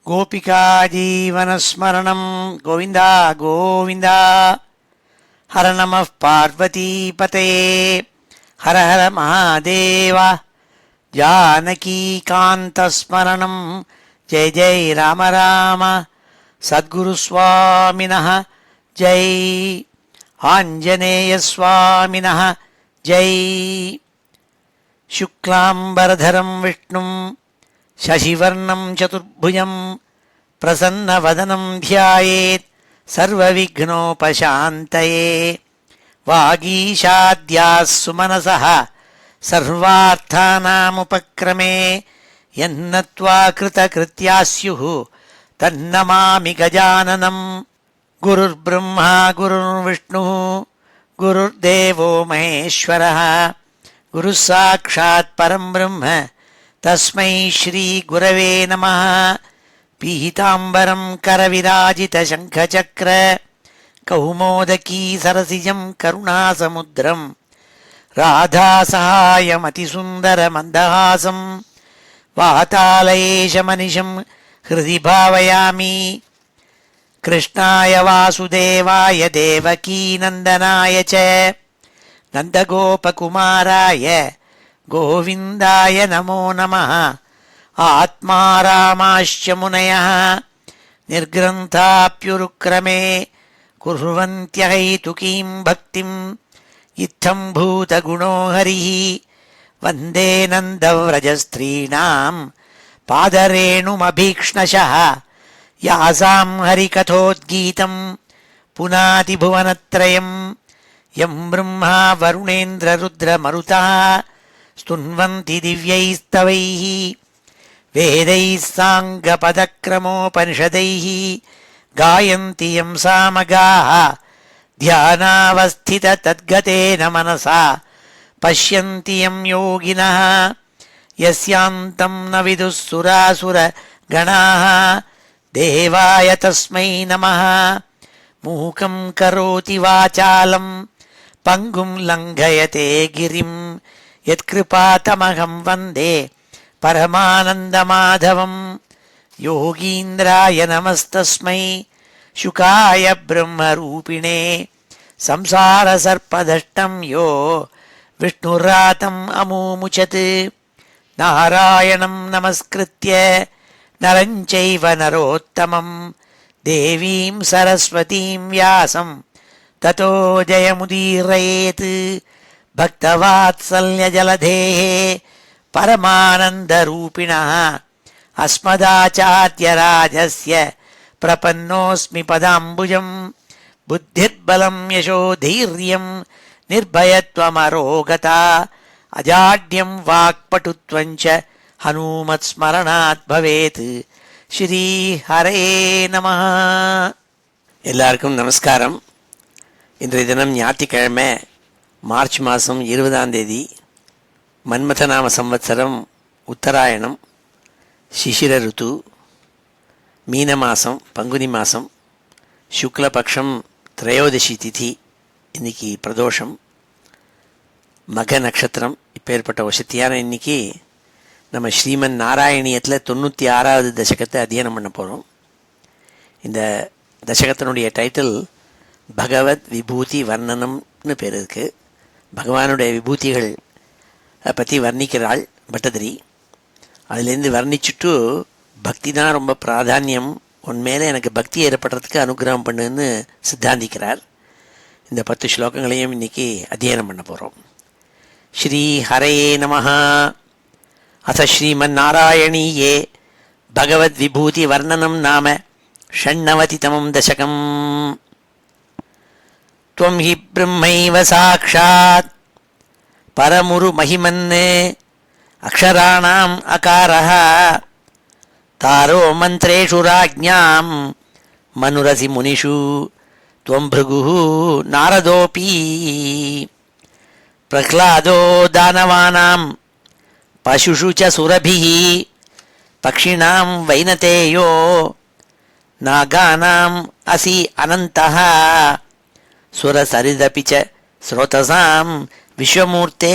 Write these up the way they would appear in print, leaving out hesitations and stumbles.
गोपिका जीवनस्मरणं गोविन्द गोविन्द। हर नमः पार्वतीपतये हर हर महादेव। जानकीकान्तस्मरणं जय जय राम राम। सद्गुरुस्वामिनः जय, आञ्जनेयस्वामिनः जय। शुक्लाम्बरधरं विष्णुं शशिवर्णं चतुर्भुजं प्रसन्नवदनं ध्यायेत् सर्वविघ्नोपशान्तये। वागीशाद्याः सुमनसः सर्वार्थानामुपक्रमे यन्नत्वा कृतकृत्याः स्युः तन्नमामि गजाननं। गुरुर्ब्रह्मा गुरुर्विष्णुः गुरुर्देवो महेश्वरः गुरुः साक्षात् परं ब्रह्म तस्मै श्री गुरवे नमः। पीताम्बरं करविराजितशङ्खचक्र कौमोदकी सरसिजं करुणासमुद्रं राधासहायमतिसुन्दरमन्दहासं वातालयेशमनिशं हृदि भावयामि। कृष्णाय वासुदेवाय देवकीनन्दनाय च नन्दगोपकुमाराय गोविन्दाय नमो नमः। आत्मा रामाश्च मुनयः निर्ग्रन्थाप्युरुक्रमे कुर्वन्त्यहैतुकीं भक्तिं इत्थं भूतगुणो हरिः। वन्दे नन्दव्रजस्त्रीणां पादरेणुमभीक्ष्णशः यासां हरिकथोद्गीतं पुनातिभुवनत्रयं। यं ब्रह्मा वरुणेन्द्ररुद्रमरुतः स्तुन्वन्ति दिव्यैस्तवैः वेदैः साङ्गपदक्रमोपनिषदैः गायन्ति यं सामगाः। ध्यानावस्थिततद्गतेन मनसा पश्यन्ति यं योगिनः यस्यान्तं न विदुः सुरासुरगणाः। देवाय तस्मै नमः। मूकं करोति वाचालं पङ्गुं लङ्घयते गिरिं यत्कृपातमहं वन्दे परमानन्दमाधवं। योगीन्द्राय नमस्तस्मै शुकाय ब्रह्मरूपिणे संसारसर्पदष्टं यो विष्णुरातम् अमूमुचत्। नारायणं नमस्कृत्य नरं चैव नरोत्तमं देवीं सरस्वतीं व्यासं ततो जयमुदीरयेत्। भक्तवात्सल्यजलधेः परमानन्दरूपिणः अस्मदाचार्यराजस्य प्रपन्नोऽस्मि पदाम्बुजं। बुद्धिर्बलं यशोधैर्यं निर्भयत्वमरोगता अजाड्यं वाक्पटुत्वं च हनुमत्स्मरणात् भवेत्। ஸ்ரீ ஹரே நமஹ. எல்லாருக்கும் நமஸ்காரம். இன்றைய தினம் ஞாயிற்றுக்கிழமை மார்ச் மாதம் 20ஆம் தேதி, மன்மதநாம சம்வத்சரம் உத்தராயணம், சிசிர ருத்து, மீன மாதம், பங்குனி மாதம், சுக்லபக்ஷம், திரையோதசி திதி. இன்னைக்கு பிரதோஷம், மக நட்சத்திரம். இப்பேற்பட்ட வசதியான இன்னைக்கு நம்ம ஸ்ரீமன் நாராயணியத்தில் 96வது தசகத்தை அத்தியனம் பண்ண போகிறோம். இந்த தசகத்தினுடைய டைட்டில் பகவத் விபூதி வர்ணனம்னு பேர் இருக்குது. பகவானுடைய விபூதிகள் பற்றி வர்ணிக்கிறாள் பட்டதிரி. அதுலேருந்து வர்ணிச்சுட்டு பக்தி தான் ரொம்ப பிராதானியம், உன்மேலே எனக்கு பக்தி ஏற்படுறதுக்கு அனுகிரகம் பண்ணுன்னு சித்தாந்திக்கிறார். இந்த 10 ஸ்லோகங்களையும் இன்றைக்கி அத்தியனம் பண்ண போகிறோம். ஸ்ரீ ஹரயே நமஹ. अथ श्रीमन्नारायणीये भगवद्विभूतिवर्णनं नाम 96तमं दशकम्. त्वं हि ब्रह्मैव साक्षात् परमुरुमहिमन् अक्षराणाम् अकारः तारो मन्त्रेषु राज्ञां मनुरसि मुनिषु त्वं भृगुः नारदोऽपि प्रह्लादो दानवानां पशुषु च सुरभिः पक्षिणां वैनतेयो नागानाम् असि अनन्तः सुरसरिदपि च स्रोतसां विश्वमूर्ते.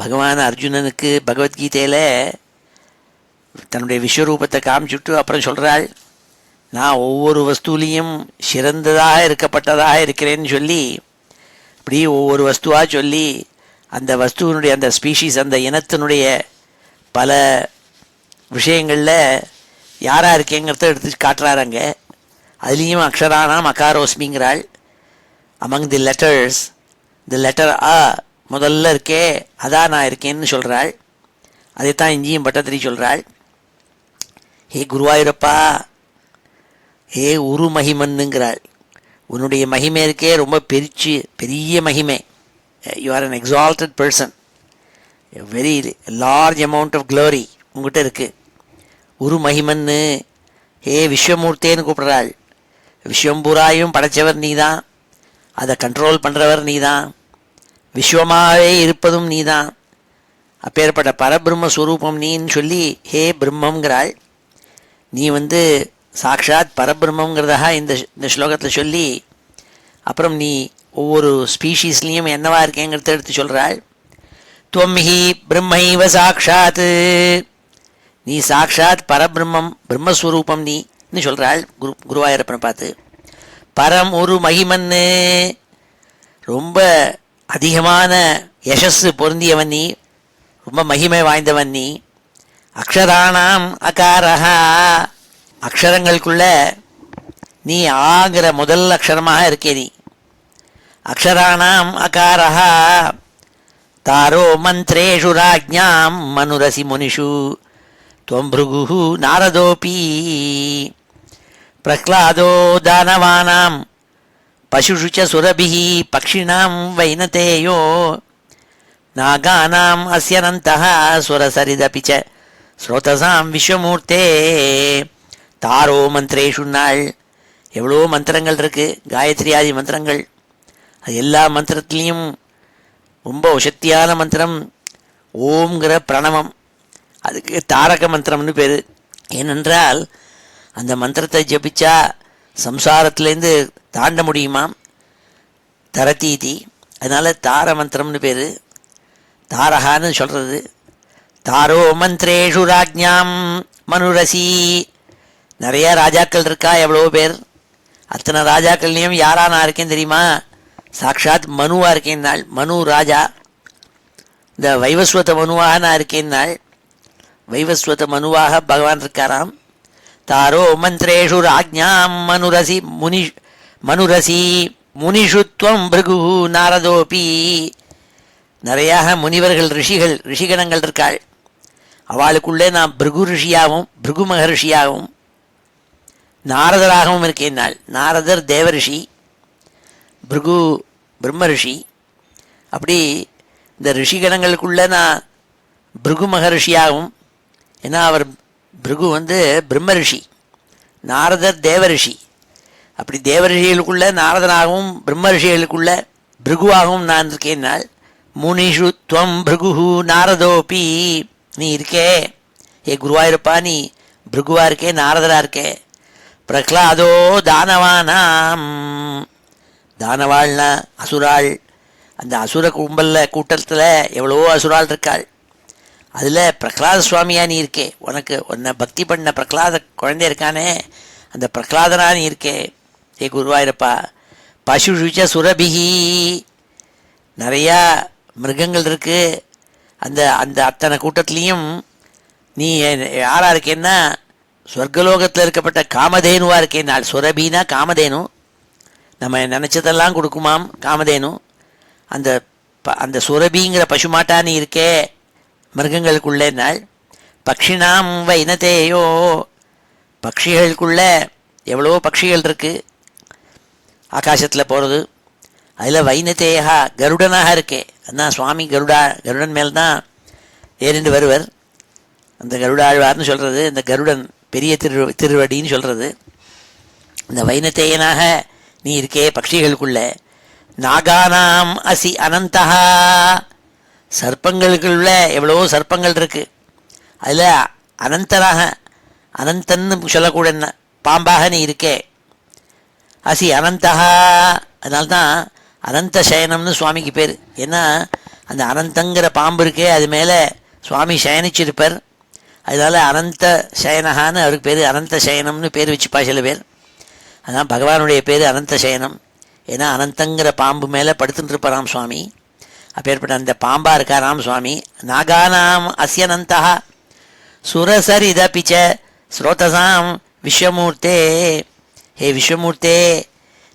பகவான் அர்ஜுனனுக்கு பகவத்கீதையில் தன்னுடைய விஸ்வரூபத்தை காமிச்சுட்டு அப்புறம் சொல்கிறாள், நான் ஒவ்வொரு வஸ்துலேயும் சிறந்ததாக இருக்கப்பட்டதாக இருக்கிறேன்னு சொல்லி இப்படி ஒவ்வொரு வஸ்துவாக சொல்லி அந்த வஸ்துவனுடைய அந்த ஸ்பீஷீஸ் அந்த இனத்தினுடைய பல விஷயங்களில் யாராக இருக்கேங்கிறத எடுத்து காட்டுறாருங்க. அதுலேயும் அக்ஷரானாம் அகாரோஸ்மிங்கிறாள். Among the letters the letter அ முதல்ல இருக்கே அதான் நான் இருக்கேன்னு சொல்கிறாள். அதைத்தான் இஞ்சியும் பட்டத்திரி சொல்கிறாள். ஹே குருவாயூரப்பா, ஹே உரு மகிமன்னுங்கிறாள். உன்னுடைய மகிமை இருக்கே ரொம்ப பெரிய மகிமை. You are an exalted person, very large amount of glory உங்ககிட்ட இருக்குது. உரு மகிமன்னு ஹே விஸ்வமூர்த்தேன்னு கூப்பிட்றாள். விஸ்வம்பூராயும் படைச்சவர் நீ தான், அதை கண்ட்ரோல் பண்ணுறவர் நீ தான், விஸ்வமாகவே இருப்பதும் நீ தான், அப்பேற்பட்ட பரபிரம்மஸ்வரூபம் நீன்னு சொல்லி ஹே பிரம்மங்கிறாள். நீ சாக்ஷாத் பரபிரம்மங்கிறதாக இந்த ஸ்லோகத்தில் சொல்லி அப்புறம் நீ ஒவ்வொரு ஸ்பீஷீஸ்லேயும் என்னவா இருக்கேங்கிறத எடுத்து சொல்கிறாள். துவம்ஹி பிரம்மைவ சாக்ஷாத், நீ சாக்ஷாத் பரபிரம்மம் பிரம்மஸ்வரூபம் நீன்னு சொல்கிறாள் குருவாயூரப்பனை பார்த்து. பரம் ஒரு மகிமன்னு, ரொம்ப அதிகமான யசஸ் பொருந்தியவன் நீ, ரொம்ப மகிமை வாய்ந்தவன் நீ. அக்ஷராணாம் அகாரஹா, அக்ஷரங்களுக்குள்ள நீ ஆங்கிற முதல் அக்ஷரமாக இருக்கே நீ. அக்ஷராணாம் அகாரஹா தாரோ மந்திரேஷு ராஜ்ஞாம் மனுரசி முனிஷு துவம் பிருகு நாரதோபி பிரஹ்லாதோ தானவானாம் பசுஷு ச சுரபிஹி பக்ஷிணாம் வைனதேயோ நாகானாம் அஸ்யனந்தஹ சுரசரிதபி ச ஸ்ரோதசாம் விஸ்வமூர்த்தே. தாரோ மந்திரேஷு நாள், எவ்வளோ மந்திரங்கள் இருக்குது, காயத்ரி ஆதி மந்திரங்கள். அது எல்லா மந்திரத்துலேயும் ரொம்ப உசக்தியான மந்திரம் ஓம்ங்கிற பிரணவம். அதுக்கு தாரக மந்திரம்னு பேர். ஏனென்றால் அந்த மந்திரத்தை ஜபிச்சா சம்சாரத்துலேருந்து தாண்ட முடியுமாம், தரதீதி. அதனால் தார மந்திரம்னு பேர். தாரகான்னு சொல்கிறது. தாரோ மந்திரேஷு ராஜ்ஞாம் மனுரசி, நிறையா ராஜாக்கள் இருக்கா, எவ்வளோ பேர். அத்தனை ராஜாக்கள்லேயும் யாரா நான் இருக்கேன் தெரியுமா? சாக்ஷாத் மனுவாக இருக்கேன் நாள். மனு ராஜா, இந்த வைவஸ்வத மனுவாக நான் இருக்கேன் நாள். வைவஸ்வத மனுவாக பகவான் இருக்காராம். தாரோ மந்திரேஷு ராஜ்ஞாம் மனுரசி முனிஷுத்வம் பிருகு நாரதோபி. நிறையாக முனிவர்கள் ரிஷிகணங்கள் இருக்காள். அவளுக்குள்ளே நான் பிருகு ரிஷியாகவும் பிருகு மகரிஷியாகவும் நாரதராகவும் இருக்கேன் நாள். நாரதர் தேவரிஷி, பிருகு பிரம்ம ரிஷி. அப்படி இந்த ரிஷிகணங்களுக்குள்ளே நான் பிருகு மகரிஷியாகவும், ஏன்னா அவர் பிருகு பிரம்ம ரிஷி, நாரதர் தேவரிஷி. அப்படி தேவரிஷிகளுக்குள்ள நாரதனாகவும் பிரம்ம ரிஷிகளுக்குள்ள பிருகுவாகவும் நான் இருக்கேன் நாள். முனிஷு துவம் பிருகு நாரதோபி, நீ இருக்கே ஏ குருவாயிருப்பா, நீ பிருகுவா இருக்கே, நாரதரா இருக்கே. பிரஹ்லாதோ தானவானாம், தானவாள்னா அசுராள். அந்த அசுர கூட்டத்தில் எவ்வளவோ அசுராள் இருக்காள். அதில் பிரஹ்லாத சுவாமியா நீ இருக்கே. உன்னை பக்தி பண்ண பிரஹ்லாத குழந்தை இருக்கானே, அந்த பிரஹ்லாதனா நீ இருக்கே ஏ குருவாயிருப்பா. பசுஷுச்ச சுரபிஹி, நிறையா மிருகங்கள் இருக்குது. அந்த அந்த அத்தனை கூட்டத்துலேயும் நீ யாராக இருக்கேன்னா சொர்க்கலோகத்தில் இருக்கப்பட்ட காமதேனுவாக இருக்கேன் நாள். சுரபினா காமதேனு, நம்ம நினச்சதெல்லாம் கொடுக்குமாம் காமதேனு. அந்த அந்த சுரபிங்கிற பசுமாட்டா நீ இருக்கே மிருகங்களுக்குள்ளே நாள். பக்ஷினாம் வைனதேயோ, பக்ஷிகளுக்குள்ள எவ்வளோ பட்சிகள் இருக்குது ஆகாசத்தில் போகிறது. அதில் வைனதேயா கருடனாக இருக்கே. அதான் சுவாமி கருடன் மேல் தான் ஏறிண்டு வருவர். அந்த கருடாழ்வார்னு சொல்கிறது இந்த கருடன் பெரிய திருவடின்னு சொல்கிறது. இந்த வைனதேயனாக நீ இருக்கே பட்சிகளுக்குள்ள. நாகானாம் அசி அனந்தா, சர்ப்பங்களுக்குள்ள எவ்வளோ சர்ப்பங்கள் இருக்குது. அதில் அனந்தராக, அனந்தன்னு சொல்லக்கூட பாம்பாக நீ இருக்கே. அசி அனந்தா, அதனால்தான் அனந்த சயனம்னு சுவாமிக்கு பேர். ஏன்னா அந்த அனந்தங்கிற பாம்பு இருக்கே, அது மேலே சுவாமி சயனிச்சிருப்பார். அதனால அனந்த சயனகான்னு அவருக்கு பேர், அனந்த சயனம்னு பேர் வச்சுப்பா சில பேர். அதான் பகவானுடைய பேர் அனந்த சயனம். ஏன்னா அனந்தங்கிற பாம்பு மேலே படுத்துட்டு இருப்பாராம் சுவாமி. அப்பேற்பட்ட அந்த பாம்பா இருக்காராம் சுவாமி. நாகானாம் அஸ்யனந்தா சுரசரிதபிச்ச ஸ்ரோதசாம் விஸ்வமூர்த்தே. ஹே விஸ்வமூர்த்தே,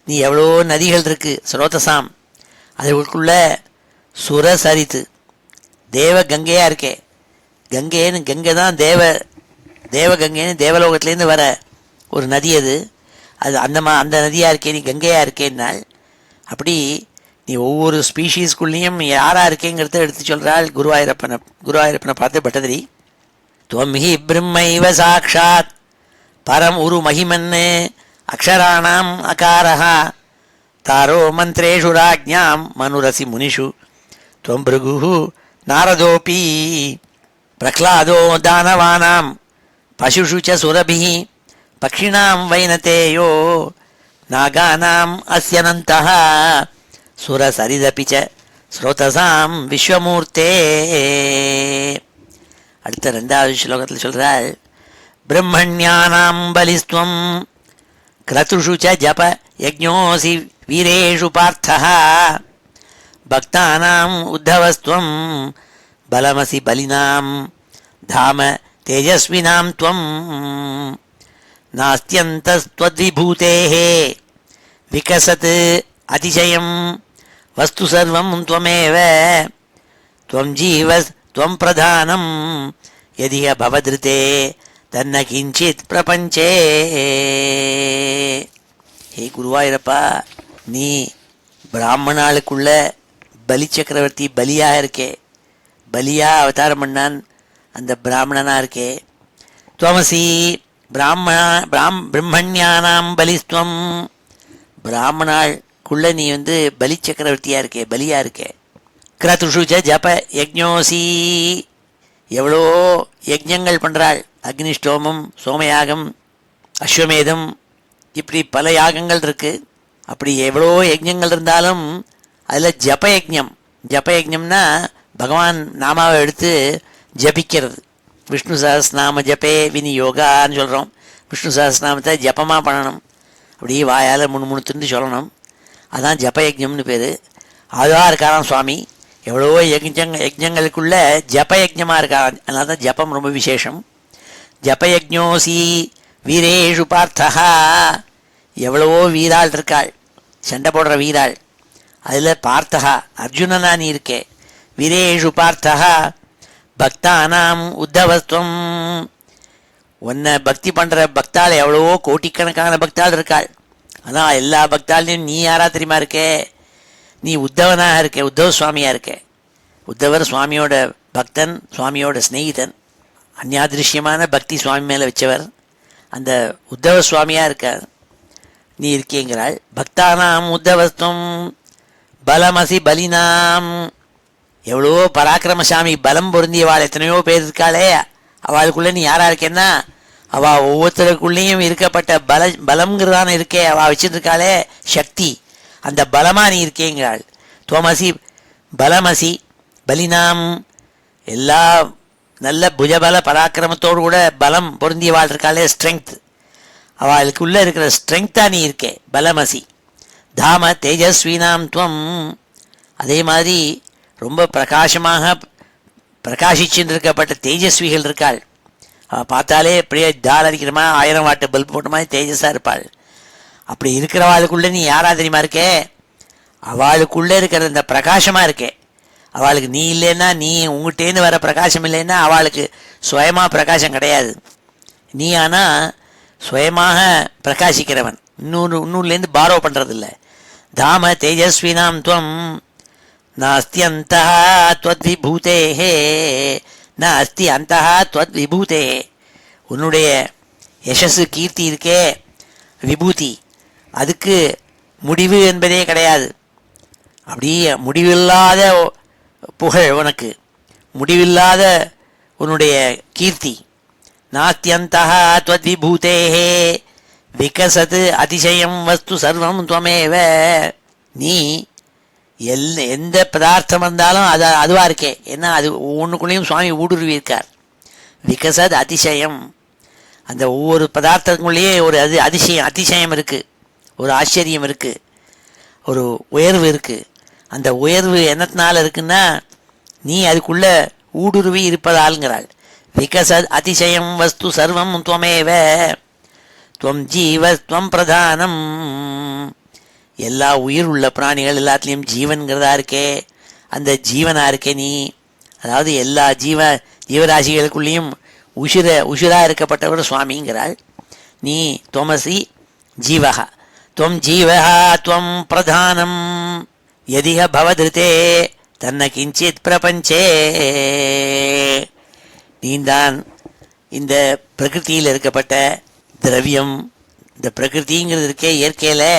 நீ எவ்வளோ நதிகள் இருக்கு ஸ்ரோதசாம், அதுக்குள்ள சுரசரித்து தேவ கங்கையாக இருக்கே. கங்கைன்னு கங்கை தான் தேவகங்கைன்னு தேவலோகத்துலேருந்து வர ஒரு நதி அது. அது அந்த நதியாக இருக்கே, நீ கங்கையாக இருக்கேன்னால். அப்படி நீ ஒவ்வொரு ஸ்பீஷீஸ்குள்ளேயும் யாராக இருக்கேங்கிறத எடுத்து சொல்கிறாள் குருவாயூரப்பனை பார்த்து பட்டதிரி. துவம் ஹி பிரம்மைவ சாட்சாத் பரம் உரு மகிமன்னு அக்ஷராணாம் அகாரஹா தாரோ மந்திரேஷு ராஜ்ஞாம் மனுரசி முனிஷு துவம் பிருகு நாரதோபி பிரஹ்லாதோ தானவானாம் பசுஷு ச சுரபிஹி பக்ஷிணாம் வைனதேயோ நாகானாம் அஸ்யனந்தஹ சுரசரிதபி ச ஸ்ரோதசாம் விஸ்வமூர்த்தே. அடுத்த 2வது ஸ்லோகத்தில் சொல்கிறாள், பிரம்மண்யானாம் பலிஸ்துவம் கிரதுஷு ச ஜப யஜ்ஞோசி வீரேஷு பார்த்தः பக்தானாம் உத்தவஸ்துவம் பலமசி பலினாம் தாம தேஜஸ்வினாம் துவம் நாஸ்த்யந்தஸ்த்வத்விபூதேः விகசத் அதிசயம் வஸ்து சர்வம் துவமேவ துவம் ஜீவ துவம் பிரதானம் யதிஹ பவத்ருதே தன்ன கிஞ்சித் பிரபஞ்சே. ஹே குருவாயூரப்பா, நீ பிராமணாளுக்குள்ள பலி சக்கரவர்த்தி பலியாக இருக்கே. பலியா அவதாரம் பண்ணான் அந்த பிராமணனா இருக்கே. துவமசி பிரம்மண்யானாம் பலிஸ்துவம், பிராமணாளுக்குள்ள நீ பலி சக்கரவர்த்தியா இருக்கே, பலியா இருக்கே. கிரதுஷு ச ஜப யஜ்ஞோசி, எவ்வளோ யஜ்ஞங்கள் பண்ணுறாள். அக்னிஷ்டோமம், சோமயாகம், அஸ்வமேதம், இப்படி பல யாகங்கள் இருக்குது. அப்படி எவ்வளோ யஜ்ஞங்கள் இருந்தாலும் அதில் ஜபயஜ்ஞம்னா பகவான் நாமாவை எடுத்து ஜபிக்கிறது. விஷ்ணு சஹஸ்ரநாம ஜபே விநியோகான்னு சொல்கிறோம். விஷ்ணு சஹஸ்ரநாமத்தை ஜபமாக பண்ணணும், அப்படி வாயால் முணுமுணுத்துன்னு சொல்லணும். அதான் ஜபயஜ்ஞம்னு பேர். அதுவாக இருக்காராம் சுவாமி. எவ்வளோ யஜ்ஞங்களுக்குள்ள ஜபயஜ்ஞமாக இருக்காராம். அதனால தான் ஜபம் ரொம்ப விசேஷம். ஜபயஜ்ஞோசி வீரேஷு பார்த்தா, எவ்வளவோ வீராள் இருக்காள், சண்டை போடுற வீராள். அதில் பார்த்தா அர்ஜுனனா நீ இருக்கே. வீரேஷு பார்த்தா பக்தானாம் உத்தவஸ்துவம், உன்னை பக்தி பண்ணுற பக்தாள் எவ்வளவோ கோட்டிக்கணக்கான பக்தாள் இருக்காள். அதான் எல்லா பக்தாலையும் நீ யாரா தெரியுமா இருக்கே, நீ உத்தவனாக இருக்கே, உத்தவ சுவாமியாக இருக்கே. உத்தவர் சுவாமியோட பக்தன், சுவாமியோட ஸ்நேகிதன், அந்யாதிருஷ்யமான பக்தி சுவாமி மேலே வச்சவர். அந்த உத்தவ சுவாமியாக இருக்கார் நீ இருக்கேங்கிறாள். பக்தானாம் உத்தவஸ்துவம் பலமசி பலினாம், எவ்வளோ பராக்கிரமசாமி பலம் பொருந்தியவாள் எத்தனையோ பேர் இருக்காளே. அவளுக்குள்ளே நீ யாராக இருக்கேன்னா அவள் ஒவ்வொருத்தருக்குள்ளேயும் இருக்கப்பட்ட பலம்ங்கிறதான இருக்கே, அவள் வச்சுட்டு இருக்காளே சக்தி, அந்த பலமாக நீ இருக்கேங்கிறாள். துவமசி பலமசி பலினாம், எல்லா நல்ல புஜபல பராக்கிரமத்தோடு கூட பலம் பொருந்தியவாள் இருக்காளே ஸ்ட்ரென்த், அவளுக்குள்ளே இருக்கிற ஸ்ட்ரென்த்தாக நீ இருக்கே பலமசி. தாம தேஜஸ்வீனாம் துவம், அதே மாதிரி ரொம்ப பிரகாசமாக பிரகாசிச்சுட்டு இருக்கப்பட்ட தேஜஸ்விகள் இருக்காள். அவள் பார்த்தாலே அப்படியே தால் அடிக்கிறமா 1000 வாட்டு பல்ப் போட்ட மாதிரி தேஜஸாக இருப்பாள். அப்படி இருக்கிறவாளுக்குள்ளே நீ யாரா தெரியுமா இருக்கே, அவளுக்குள்ளே இருக்கிற இந்த பிரகாசமாக இருக்கே. அவளுக்கு நீ இல்லைன்னா, நீ உங்கள்கிட்டேருந்து வர பிரகாசம் இல்லைன்னா அவளுக்கு சுயமாக பிரகாசம் கிடையாது. நீ ஆனால் சுயமாக பிரகாசிக்கிறவன், இன்னூர்லேருந்து பாரோ பண்ணுறதில்ல. தாம தேஜஸ்வினாம் துவம் நாஸ்தி அந்தஹ த்வத்விபூதேஹே, நாஸ்தி அந்தஹ த்வத்விபூதேஹே, உன்னுடைய யசஸு கீர்த்தி இருக்கே விபூதி, அதுக்கு முடிவு என்பதே கிடையாது. அப்படியே முடிவில்லாத புகழ் உனக்கு, முடிவில்லாத உன்னுடைய கீர்த்தி. நாஸ்தியந்தஹ த்வத்விபூதேஹே விகசத் அதிசயம் வஸ்து சர்வம் துவமேவ, நீ எந்த பதார்த்தம் வந்தாலும் அதுவாக இருக்கே. ஏன்னா அது ஒவ்வொன்றுக்குள்ளேயும் சுவாமி ஊடுருவி இருக்கார். விகசத் அதிசயம். அந்த ஒவ்வொரு பதார்த்தங்களுள்ளேயே ஒரு அதிசயம் இருக்குது, ஒரு ஆச்சரியம் இருக்குது, ஒரு உயர்வு இருக்குது. அந்த உயர்வு என்னத்தினால இருக்குன்னா நீ அதுக்குள்ள ஊடுருவி இருப்பதால்ங்கிறாள். விகசத் அதிசயம் வஸ்து சர்வம் துவமேவ துவம் ஜீவ துவம் பிரதானம். எல்லா உயிர் உள்ள பிராணிகள் எல்லாத்துலேயும் ஜீவன்கிறதா இருக்கே, அந்த ஜீவனாக இருக்கே நீ. அதாவது எல்லா ஜீவராசிகளுக்குள்ளேயும் உஷிராக இருக்கப்பட்டவர் சுவாமிங்கிறாள். நீ துவமசி ஜீவகா துவம் ஜீவகா துவம் பிரதானம் யதிஹ பவதிருத்தே தன்ன கிஞ்சித் பிரபஞ்சே. நீந்தான் இந்த பிரகிருத்தியில் இருக்கப்பட்ட திரவியம். இந்த பிரகிருதிங்கிறது இருக்கே இயற்கையில்,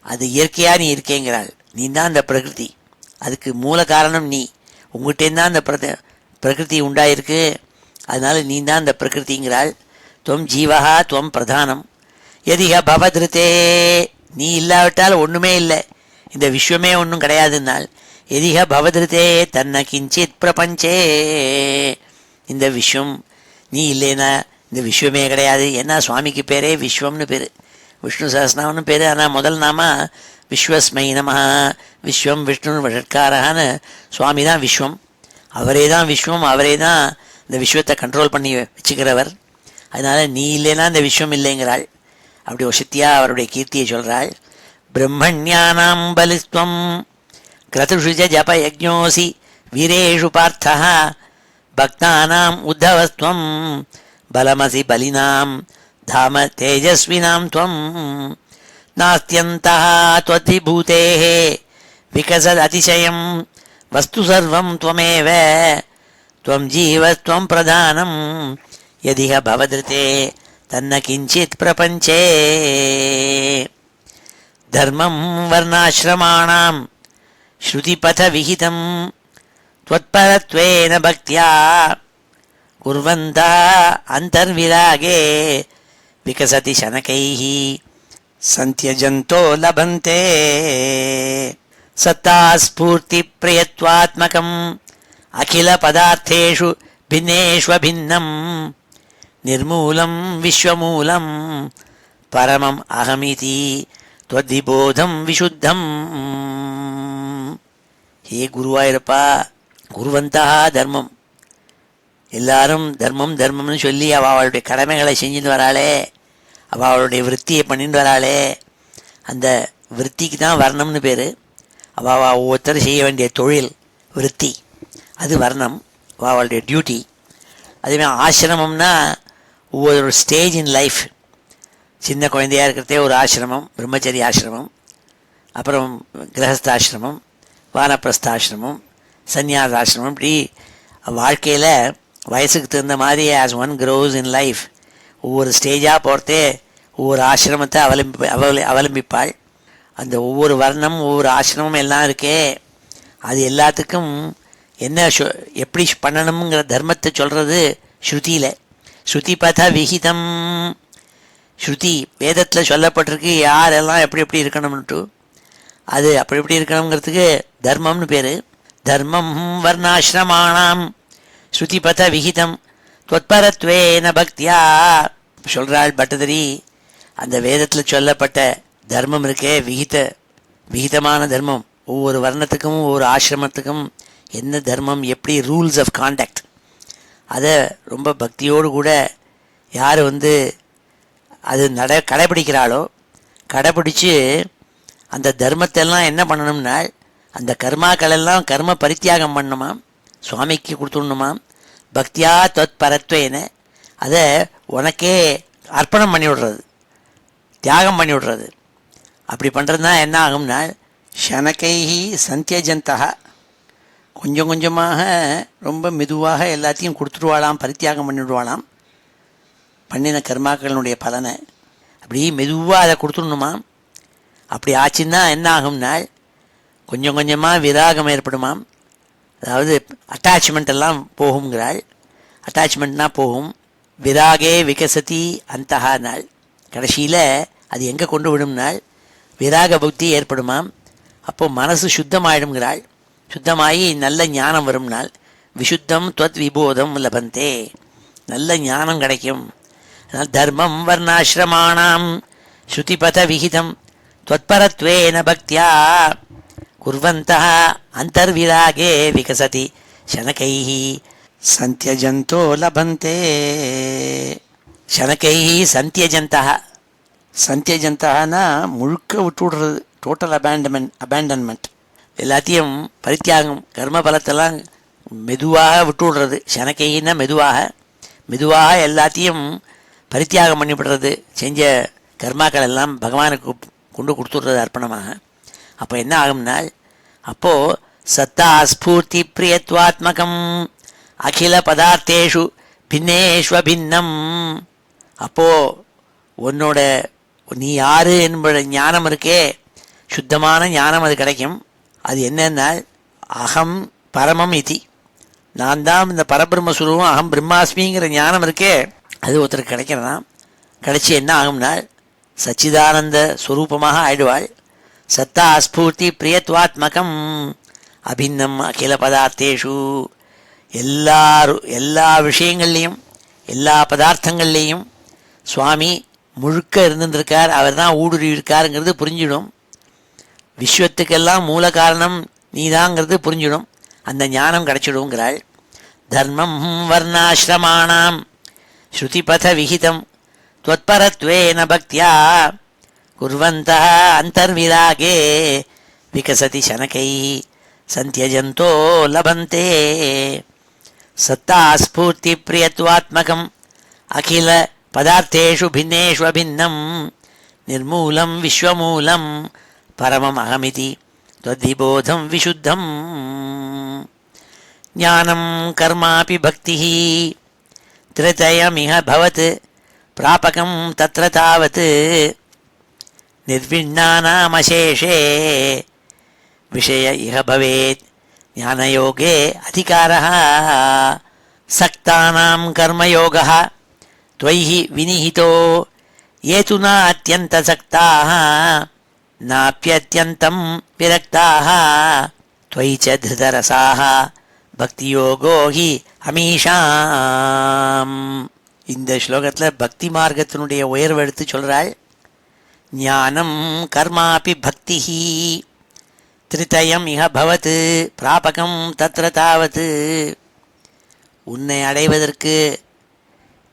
அது இயற்கையாக நீ இருக்கேங்கிறாள். நீ தான் அந்த பிரகிருதி, அதுக்கு மூல காரணம் நீ. உங்கள்கிட்டேருந்தான் அந்த பிரகிருதி உண்டாயிருக்கு, அதனால நீ தான் அந்த பிரகிருதிங்கிறாள். துவம் ஜீவகா துவம் பிரதானம் யதிஹ பவதிருத்தே. நீ இல்லாவிட்டால் ஒன்றுமே இல்லை, இந்த விஸ்வமே ஒன்றும் கிடையாதுன்னால். எதிக பவதிருத்தே தன்ன கிஞ்சித் பிரபஞ்சே. இந்த விஸ்வம் நீ இல்லைன்னா இந்த விஸ்வமே கிடையாது. ஏன்னா சுவாமிக்கு பேரே விஸ்வம்னு பேர், விஷ்ணு சஹஸ்ரநாமம்னு பேர். ஆனால் முதல் நாம விஸ்வஸ்மை நமஹ, விஸ்வம் விஷ்ணு ஷட்காரஹான்னு சுவாமி தான் விஸ்வம். அவரே தான் விஸ்வம், அவரே தான் இந்த விஸ்வத்தை கண்ட்ரோல் பண்ணி வச்சுக்கிறவர். அதனால் நீ இல்லைன்னா இந்த விஸ்வம் இல்லைங்கிறாள். அப்படி ஒரு சக்தியாக அவருடைய கீர்த்தியை சொல்கிறாள். பிரம்மண்யானாம் பலிஸ்துவம் கிரதுஷு ஜப யஜ்ஞோசி வீரேஷு பார்த்தः பக்தானாம் உத்தவஸ்துவம் பலமசி பலினாம் தாம தேஜஸ்வினாம் துவம் நாஸ்த்யந்தः त्वद्विभूतेः விகசத் அதிசயம் வஸ்து சர்வம் त्वमेव त्वं जीवस्त्वं பிரதானம் யதிஹ பவதிருத்தே தன்ன கிஞ்சித் பிரபஞ்சே. தர்மம் வர்ணாசிரமாணாம் ஸ்ருதிபத விஹிதம் त्वत्परत्वेन பக்தியா குர்வந்தா அந்தர்விராகே விகசதி சனகைः சந்த்யஜந்தோ லபந்தே. சத்தா ஸ்பூர்த்தி பிரியத்வாத்மகம் அகில பதார்த்தேஷு பின்னேஷ்வபின்னம் நிர்மூலம் விஸ்வமூலம் பரமம் அகமிதி त्वद्विबोधं विशुद्धம். ஹே குருவாயிருப்பா, குருவந்தா தர்மம். எல்லாரும் தர்மம் தர்மம்னு சொல்லி அவளுடைய கடமைகளை செஞ்சுட்டு வராளே, அவளுடைய விற்த்தியை பண்ணிட்டு வராளே, அந்த விற்த்திக்கு தான் வர்ணம்னு பேர். ஒவ்வொருத்தரும் செய்ய வேண்டிய தொழில் விற்த்தி, அது வர்ணம், அவளுடைய டியூட்டி. அதேமாதிரி ஆசிரமம்னா ஒவ்வொரு ஸ்டேஜ் இன் லைஃப். சின்ன குழந்தையாக இருக்கிறதே ஒரு ஆசிரமம், பிரம்மச்சரிய ஆசிரமம், அப்புறம் கிரகஸ்தாசிரமம், வானப்பிரஸ்தாசிரமம், சந்நியாசாசிரமம். இப்படி வாழ்க்கையில் வயசுக்கு தகுந்த மாதிரி as one grows in life ஒவ்வொரு ஸ்டேஜாக போகிறதே ஒவ்வொரு ஆசிரமத்தை அவலம்பிப்பாள். அந்த ஒவ்வொரு வர்ணம் ஒவ்வொரு ஆசிரமம் எல்லாம் இருக்கே, அது எல்லாத்துக்கும் என்ன எப்படி பண்ணணுங்கிற தர்மத்தை சொல்கிறது ஸ்ருதியில். ஸ்ருதிபத விஹிதம். ஸ்ருதி வேதத்தில் சொல்லப்பட்டிருக்கு யாரெல்லாம் எப்படி எப்படி இருக்கணும்னுட்டு. அது அப்படி எப்படி இருக்கணுங்கிறதுக்கு தர்மம்னு பேர். தர்மம் வர்ணாசிரமாணாம் ஸ்ருதிபத விஹிதம் त्वत्परत्वेन பக்தியா சொல்கிறாள் பட்டதிரி. அந்த வேதத்தில் சொல்லப்பட்ட தர்மம் இருக்கே, விகிதமான தர்மம், ஒவ்வொரு வர்ணத்துக்கும் ஒவ்வொரு ஆசிரமத்துக்கும் என்ன தர்மம், எப்படி ரூல்ஸ் ஆஃப் கான்டக்ட், அதை ரொம்ப பக்தியோடு கூட யார் அது கடைப்பிடிக்கிறாளோ, கடைப்பிடிச்சு அந்த தர்மத்தெல்லாம் என்ன பண்ணணும்னா அந்த கர்மாக்களெல்லாம் கர்ம பரித்தியாகம் பண்ணணுமாம், சுவாமிக்கு கொடுத்துடணுமாம். பக்தியா தொத் பரத்வேன, அதை உனக்கே அர்ப்பணம் பண்ணி விடுறது, தியாகம் பண்ணி விடுறது. அப்படி பண்ணுறது தான் என்ன ஆகும்னா ஷனகைஹி சந்தியஜந்தா, கொஞ்சம் கொஞ்சமாக ரொம்ப மெதுவாக எல்லாத்தையும் கொடுத்துடுவாளாம், பரித்தியாகம் பண்ணிவிடுவாளாம் பண்ணின கர்மாக்களினுடைய பலனை. அப்படி மெதுவாக அதை கொடுத்துடணுமா. அப்படி ஆச்சுன்னா என்ன ஆகும்னா கொஞ்சம் கொஞ்சமாக விராகம் ஏற்படுமாம். அதாவது அட்டாச்மெண்ட் எல்லாம் போகுங்கிறாள். அட்டாச்மெண்ட்னா போகும். விராகே விகசதி அந்தஹா நாள், கடைசியில் அது எங்கே கொண்டு விடும்னால் விராக புத்தி ஏற்படுமாம். அப்போது மனசு சுத்தமாயிடுங்கிறாள். சுத்தமாகி நல்ல ஞானம் வரும் நாள். விசுத்தம் துவத் விபோதம் லபந்தே, நல்ல ஞானம் கிடைக்கும். அதனால் தர்மம் வர்ணாசிரமாணாம் ஸ்ருதிபத விகிதம் त्वत्परत्वेन பக்தியா குர்வந்தः அந்தர்விராகே விகசதி சனகைः சந்தியஜந்தோ லபந்தே. சனகைः சந்தியஜந்தः. சந்தியஜந்தகனா முழுக்க விட்டு விடுறது, டோட்டல் அபேண்டன்மெண்ட், எல்லாத்தையும் பரித்தியாகம், கர்ம பலத்தெல்லாம் மெதுவாக விட்டு விடுறது. சனகைன்னா மெதுவாக எல்லாத்தையும் பரித்தியாகம் பண்ணிவிடுறது. செஞ்ச கர்மாக்கள் எல்லாம் பகவானுக்கு கொண்டு கொடுத்துடுறது அர்ப்பணமாக. அப்போ என்ன ஆகும்னால், அப்போது சத்தா ஸ்பூர்த்தி பிரியத்வாத்மகம் அகில பதார்த்தேஷு பின்னேஷ்வபின்னம். அப்போது உன்னோட நீ யாரு என்பது ஞானம் இருக்கே, சுத்தமான ஞானம் அது கிடைக்கும். அது என்னன்னா அகம் பரமம் இதி, நான் தான் இந்த பரபிரம்மஸ்வரூபம், அகம் பிரம்மாஸ்மிங்கிற ஞானம் இருக்கே, அது ஒருத்தருக்கு கிடைக்கிறதான். கிடைச்சி என்ன ஆகும்னா சச்சிதானந்த ஸ்வரூபமாக ஆயிடுவாள். சத்தா ஸ்பூர்த்தி பிரியத்வாத்மகம் அபின்னம் அகில பதார்த்தேஷு. எல்லா விஷயங்கள்லேயும் எல்லா பதார்த்தங்கள்லேயும் சுவாமி முழுக்க இருந்துருக்கார், அவர் தான் ஊடுருவி இருக்காருங்கிறது புரிஞ்சிடும். விஸ்வத்துக்கெல்லாம் மூல காரணம் நீதாங்கிறது புரிஞ்சிடும். அந்த ஞானம் கிடைச்சிடுங்கிறாள். தர்மம் வர்ணாசிரமாணாம் ஸ்ருதிபத விகிதம் त्वत्परत्वेन பக்தியா குர்வந்தः அந்தர்விராகே விகசதி சனகைः சந்தியஜந்தோ லபந்தே. சத்தா ஸ்பூர்த்தி பிரியத்வாத்மகம் அகில பதார்த்தேஷு பின்னேஷ்வபின்னம் நிர்மூலம் விஸ்வமூலம் பரமம் அகமிதி त्वद्विबोधं विशुद्धं. ஞானம் கர்மாபி பக்திः த்ரிதயமிஹ பவத் பிராபகம் தத்ர தாவத் நிர்விண்ணானாமசேஷே விஷய இஹ பவேத் ஞானயோகே அதிகாரः. சக்தானாம் கர்மயோகः त्वयि வினிஹிதோ ये तु न अत्यन्तसक्ताः नाप्यत्यन्तं विरक्ताः त्वयि च धृतरसाः பக்தியோகோ ஹி அமீஷாம். இந்த ஸ்லோகத்தில் பக்தி மார்க்கத்தினுடைய உயர்வு எடுத்து சொல்கிறாள். ஞானம் கர்மாபி பக்தி த்ரிதயம் இஹ பவத் பிராபகம் தத்ர தாவத். உன்னை அடைவதற்கு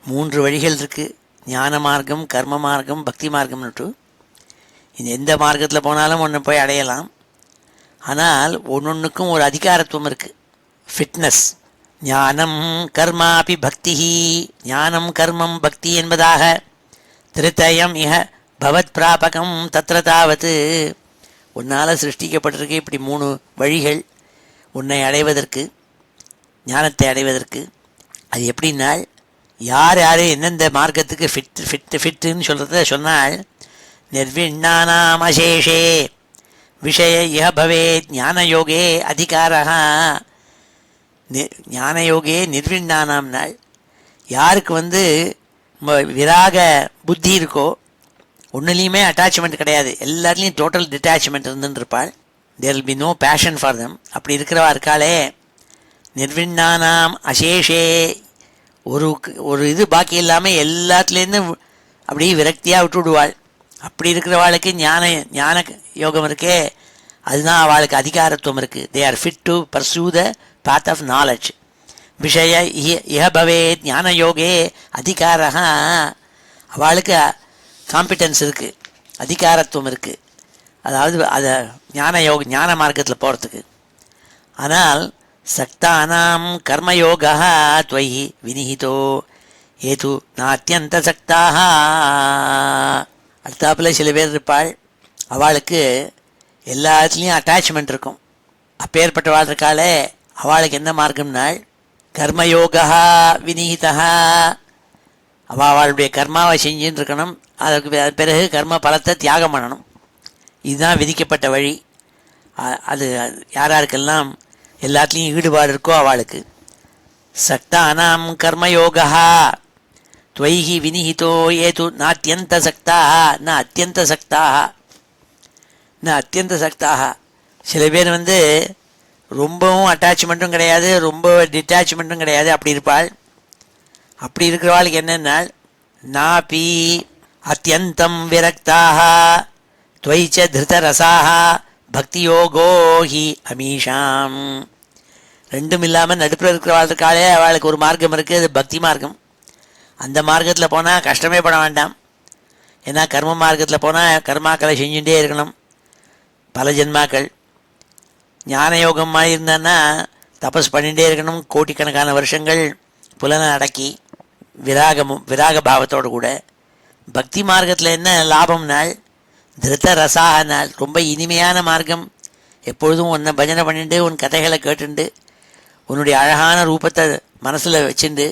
3 வழிகள் இருக்குது. ஞான மார்க்கம், கர்ம மார்க்கம், பக்தி மார்க்கம்னுட்டு. இந்த எந்த மார்க்கத்தில் போனாலும் ஒன்று போய் அடையலாம். ஆனால் ஒன்னொன்றுக்கும் ஒரு அதிகாரத்துவம் இருக்குது, ஃபிட்னஸ். ஞானம் கர்மாபி பக்தி, ஞானம் கர்மம் பக்தி என்பதாக. திருத்தயம் இஹ பவத் பிராபகம் தத்ர தாவத். உன்னால் சிருஷ்டிக்கப்பட்டிருக்கு இப்படி 3 வழிகள் உன்னை அடைவதற்கு, ஞானத்தை அடைவதற்கு. அது எப்படின்னால், யார் எந்தெந்த மார்க்கத்துக்கு ஃபிட்டுன்னு சொல்கிறத சொன்னால், நிர்விண்ணானாம் அசேஷே விஷய இஹ பவேத் ஞானயோகே அதிகாரः. ஞானயோகே நிர்விண்ணானாம் நாள், யாருக்கு விராக புத்தி இருக்கோ, ஒன்றுலேயுமே அட்டாச்மெண்ட் கிடையாது, எல்லாத்துலேயும் டோட்டல் டிட்டாச்மெண்ட் இருந்துருப்பாள். There will be no passion for them. அப்படி இருக்கிறவா இருக்காளே, நிர்விண்ணானாம் அசேஷே, ஒரு இது பாக்கி இல்லாமல் எல்லாத்துலேருந்து அப்படியே விரக்தியாக விட்டு விடுவாள். அப்படி இருக்கிறவாளுக்கு ஞான யோகம் இருக்கே, அதுதான் அவளுக்கு அதிகாரத்துவம் இருக்குது. They are fit to pursue the path of knowledge. விஷய இஹ பவேத் ஞான யோகே அதிகாரः. அவளுக்கு காம்பிட்டன்ஸ் இருக்குது, அதிகாரத்துவம் இருக்குது, அதாவது அதை ஞான மார்க்கத்தில் போகிறதுக்கு. ஆனால் சக்தானாம் கர்மயோகः त्वयि வினிஹிதோ ஏது நாத்தியந்த சக்தாக. அடுத்தாப்பில் சில பேர் இருப்பாள், அவளுக்கு எல்லாத்துலேயும் அட்டாச்மெண்ட் இருக்கும். அப்பேற்பட்டவாள் இருக்காளே, அவளுக்கு என்ன மார்க்கம்னால் கர்மயோகா வினிஹிதா. அவளுடைய கர்மாவை செஞ்சுன்னு இருக்கணும், அதுக்கு பிறகு கர்ம பலத்தை தியாகம் பண்ணணும். இதுதான் விதிக்கப்பட்ட வழி. அது யாராருக்கெல்லாம் எல்லாத்துலேயும் ஈடுபாடு இருக்கோ அவளுக்கு. சக்தானாம் கர்மயோகா त्वयि வினிஹிதோ ஏது நாத்தியந்த சக்தாக ந அத்தியந்த சக்தாக. அத்தியந்த சக்தாக சில பேர் ரொம்பவும் அட்டாச்மெண்ட்டும் கிடையாது, ரொம்ப டிட்டாச்மெண்ட்டும் கிடையாது, அப்படி இருப்பாள். அப்படி இருக்கிறவாளுக்கு என்னன்னா, நாபி அத்தியந்தம் விரக்தாக துவைச்ச திருதரசாக பக்தியோகோ ஹி அமீஷாம். ரெண்டும் இல்லாமல் நடுப்புற இருக்கிறவாளுக்காலே அவளுக்கு ஒரு மார்க்கம் இருக்குது, அது பக்தி மார்க்கம். அந்த மார்க்கத்தில் போனால் கஷ்டமே பட வேண்டாம். ஏன்னா கர்ம மார்க்கத்தில் போனால் கர்மாக்களை செஞ்சுட்டே இருக்கணும் பல ஜென்மாக்கள். ஞான யோகம் மாதிரி இருந்தான்னா தபஸ் பண்ணிகிட்டே இருக்கணும் கோட்டிக்கணக்கான வருஷங்கள் புலனை அடக்கி விராக பாவத்தோடு கூட. பக்தி மார்க்கத்தில் என்ன லாபம்னால் திருத்த ரசாக நாள், ரொம்ப இனிமையான மார்க்கம். எப்பொழுதும் உன்னை பஜனை பண்ணிட்டு உன் கதைகளை கேட்டுண்டு உன்னுடைய அழகான ரூபத்தை மனசில் வச்சுண்டு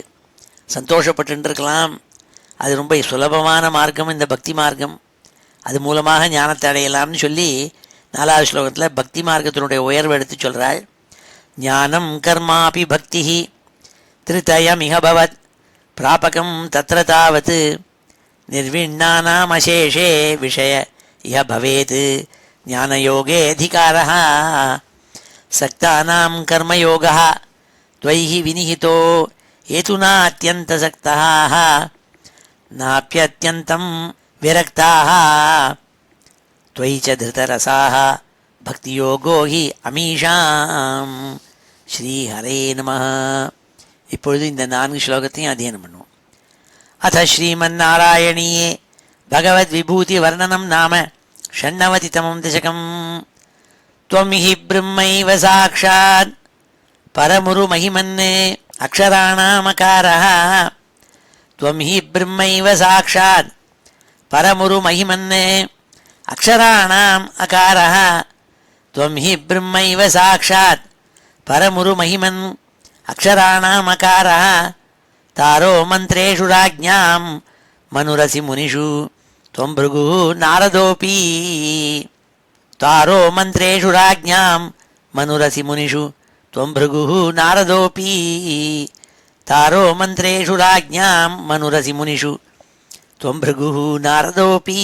சந்தோஷப்பட்டு இருக்கலாம். அது ரொம்ப சுலபமான மார்க்கம் இந்த பக்தி மார்க்கம். அது மூலமாக ஞானத்தை அடையலாம்னு சொல்லி 4வது ஸ்லோகத்தில் பக்தி மார்க்கத்தினுடைய உயர்வு எடுத்து சொல்கிறாள். ஞானம் கர்மாபி பக்தி திருத்தயமிக பவத் பிராபகம் தத்ர தாவத் நிர்விண்ணானாம் அசேஷே விஷய இஹ பவேத் ஞானயோகே அதிகாரः சக்தானாம் கர்மயோகः த்வைஹி வினிஹிதோ ஏதுனா அத்யந்தசக்தாः நாப்யத்யந்தம் விரக்தாः த்வயி ச திருதரசாः பக்தியோகோ ஹி அமீஷாம். ஸ்ரீஹரே நமः. இப்பொழுது இந்த 4 ஸ்லோகத்தையும் அத்தியனம் பண்ணுவோம். அத ஸ்ரீமன்னாராயணீயே பகவத் விபூதி வர்ணனம் நாம षण्णवतितमं दशकम्. त्वं हि ब्रह्मैव साक्षात् परमुरुमहिमन् अक्षराणामकारः. त्वं हि ब्रह्मैव साक्षात् परमुरुमहिमन् अक्षराणाम् अकारः. त्वं हि ब्रह्मैव साक्षात् परमुरुमहिमन् अक्षराणाम् अकारः. तारो मन्त्रेषु राज्ञां मनुरसि मुनिषु त्वं भृगुः नारदोऽपि. तारो मन्त्रेषु राज्ञां मनुरसि मुनिषु त्वं भृगुः नारदोऽपि. तारो मन्त्रेषु राज्ञां मनुरसि मुनिषु त्वं भृगुः नारदोऽपि.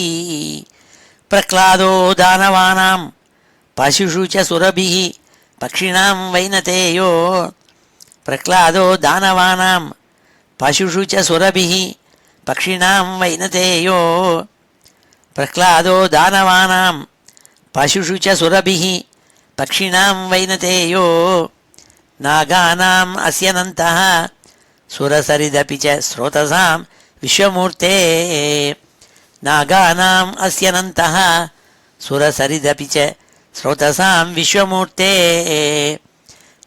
प्रह्लादो दानवानां पशुषु च सुरभिः पक्षिणां वैनतेयो. प्रह्लादो दानवानां पशुषु च सुरभिः पक्षिणां वैनतेयो. प्रह्लादो दानवानां पशुषु च सुरभिः पक्षिणां वैनतेयो. नागानाम् अस्यनन्तः सुरसरिदपि च स्रोतसां विश्वमूर्ते. नागानाम् अस्यनन्तः सुरसरिदपि च स्रोतसां विश्वमूर्ते.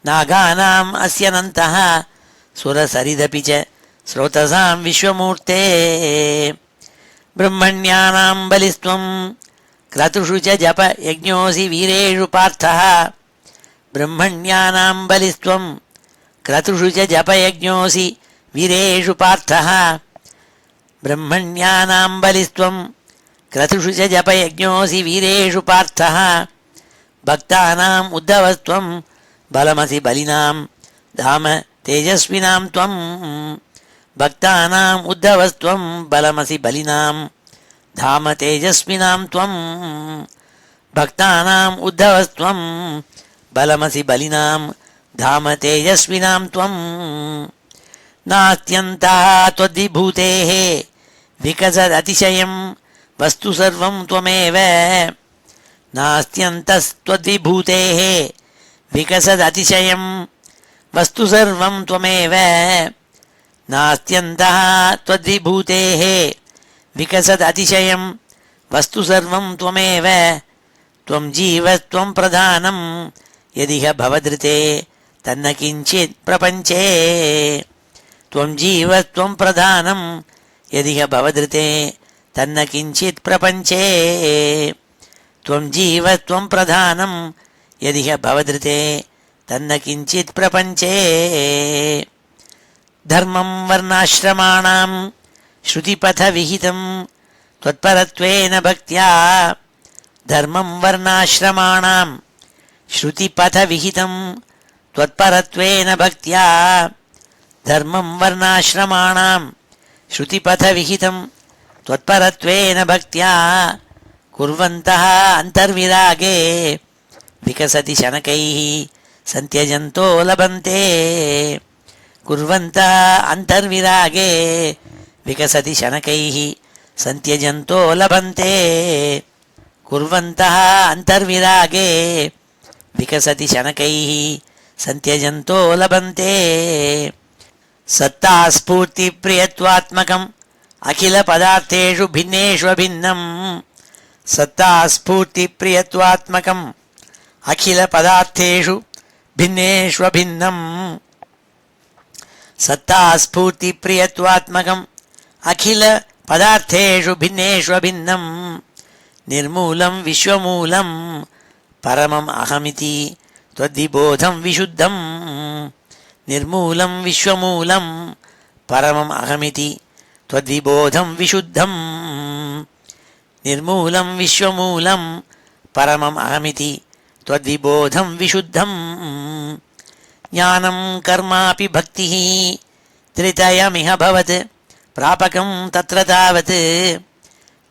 नागानाम् अस्यनन्तः सुरसरिदपि च स्रोतसां विश्वमूर्ते. ब्रह्मण्यानां बलिस्त्वं क्रतुषु च जप यज्ञोऽसि वीरेषु पार्थः. ब्रह्मण्यानां बलिस्त्वं क्रतुषु च जप यज्ञोऽसि वीरेषु पार्थः. ब्रह्मण्यानां बलिस्त्वं क्रतुषु च जप यज्ञोऽसि वीरेषु पार्थः. भक्तानाम् उद्धवस्त्वं बलमसि बलिनां धाम तेजस्विनां त्वं. भक्तानाम् उद्धवस्त्वं बलमसि बलिनां धाम तेजस्विनां त्वं. भक्तानाम् उद्धवस्त्वं बलमसि बलिनां धाम तेजस्विनां त्वं. नास्त्यन्तः त्वद्विभूतेः विकसदतिशयं वस्तु सर्वं त्वमेव. नास्त्यन्तस्त्वद्विभूतेः विकसदतिशयं वस्तु सर्वं त्वमेव. नास्त्यन्तः त्वद्विभूतेः विकसदतिशयं वस्तु सर्वं त्वमेव. त्वं जीवस्त्वं प्रधानं यदिह भवदृते तन्न किञ्चित् प्रपञ्चे. त्वं जीवस्त्वं प्रधानं यदिह भवदृते तन्न किञ्चित् प्रपञ्चे. त्वं जीवस्त्वं प्रधानं यदिह भवदृते तन्न किञ्चित् प्रपञ्चे. धर्मं वर्णाश्रमाणां श्रुतिपथविहितं त्वत्परत्वेन भक्त्या. धर्मं वर्णाश्रमाणां श्रुतिपथविहितं त्वत्परत्वेन भक्त्या. धर्मं वर्णाश्रमाणां श्रुतिपथविहितं त्वत्परत्वेन भक्त्या. कुर्वन्तः अन्तर्विरागे विकसति शनकैः सन्त्यजन्तो लभन्ते. குர்வந்தா அந்தர்விராகே விகசதி சனகைः சந்தியஜந்தோ லபந்தே. குர்வந்தः அந்தர்விராகே விகசதி சனகைः சந்தியஜந்தோ லபந்தே. சத்தா ஸ்பூர்த்தி பிரியத்வாத்மகம் அகில பதார்த்தேஷு பின்னேஷ்வபின்னம். சத்தா ஸ்பூர்த்தி பிரியத்வாத்மகம் அகில பதார்த்தேஷு பின்னேஷ்வபின்னம். சத்தா ஸ்பூர்த்தி பிரியத்வாத்மகம் அகில பதார்த்தேஷு பின்னேஷ்வபின்னம். நிர்மூலம் விஸ்வமூலம் பரமம் அகமிதி त्वद्विबोधं विशुद्धं. निर्मूलं विश्वमूलं परमम् अहमिति त्वद्विबोधं विशुद्धं. निर्मूलं विश्वमूलं परमम् अहमिति त्वद्विबोधं विशुद्धं. ज्ञानं कर्मापि भक्तिः त्रितयमिह भवत् प्रापकं तत्र तावत्.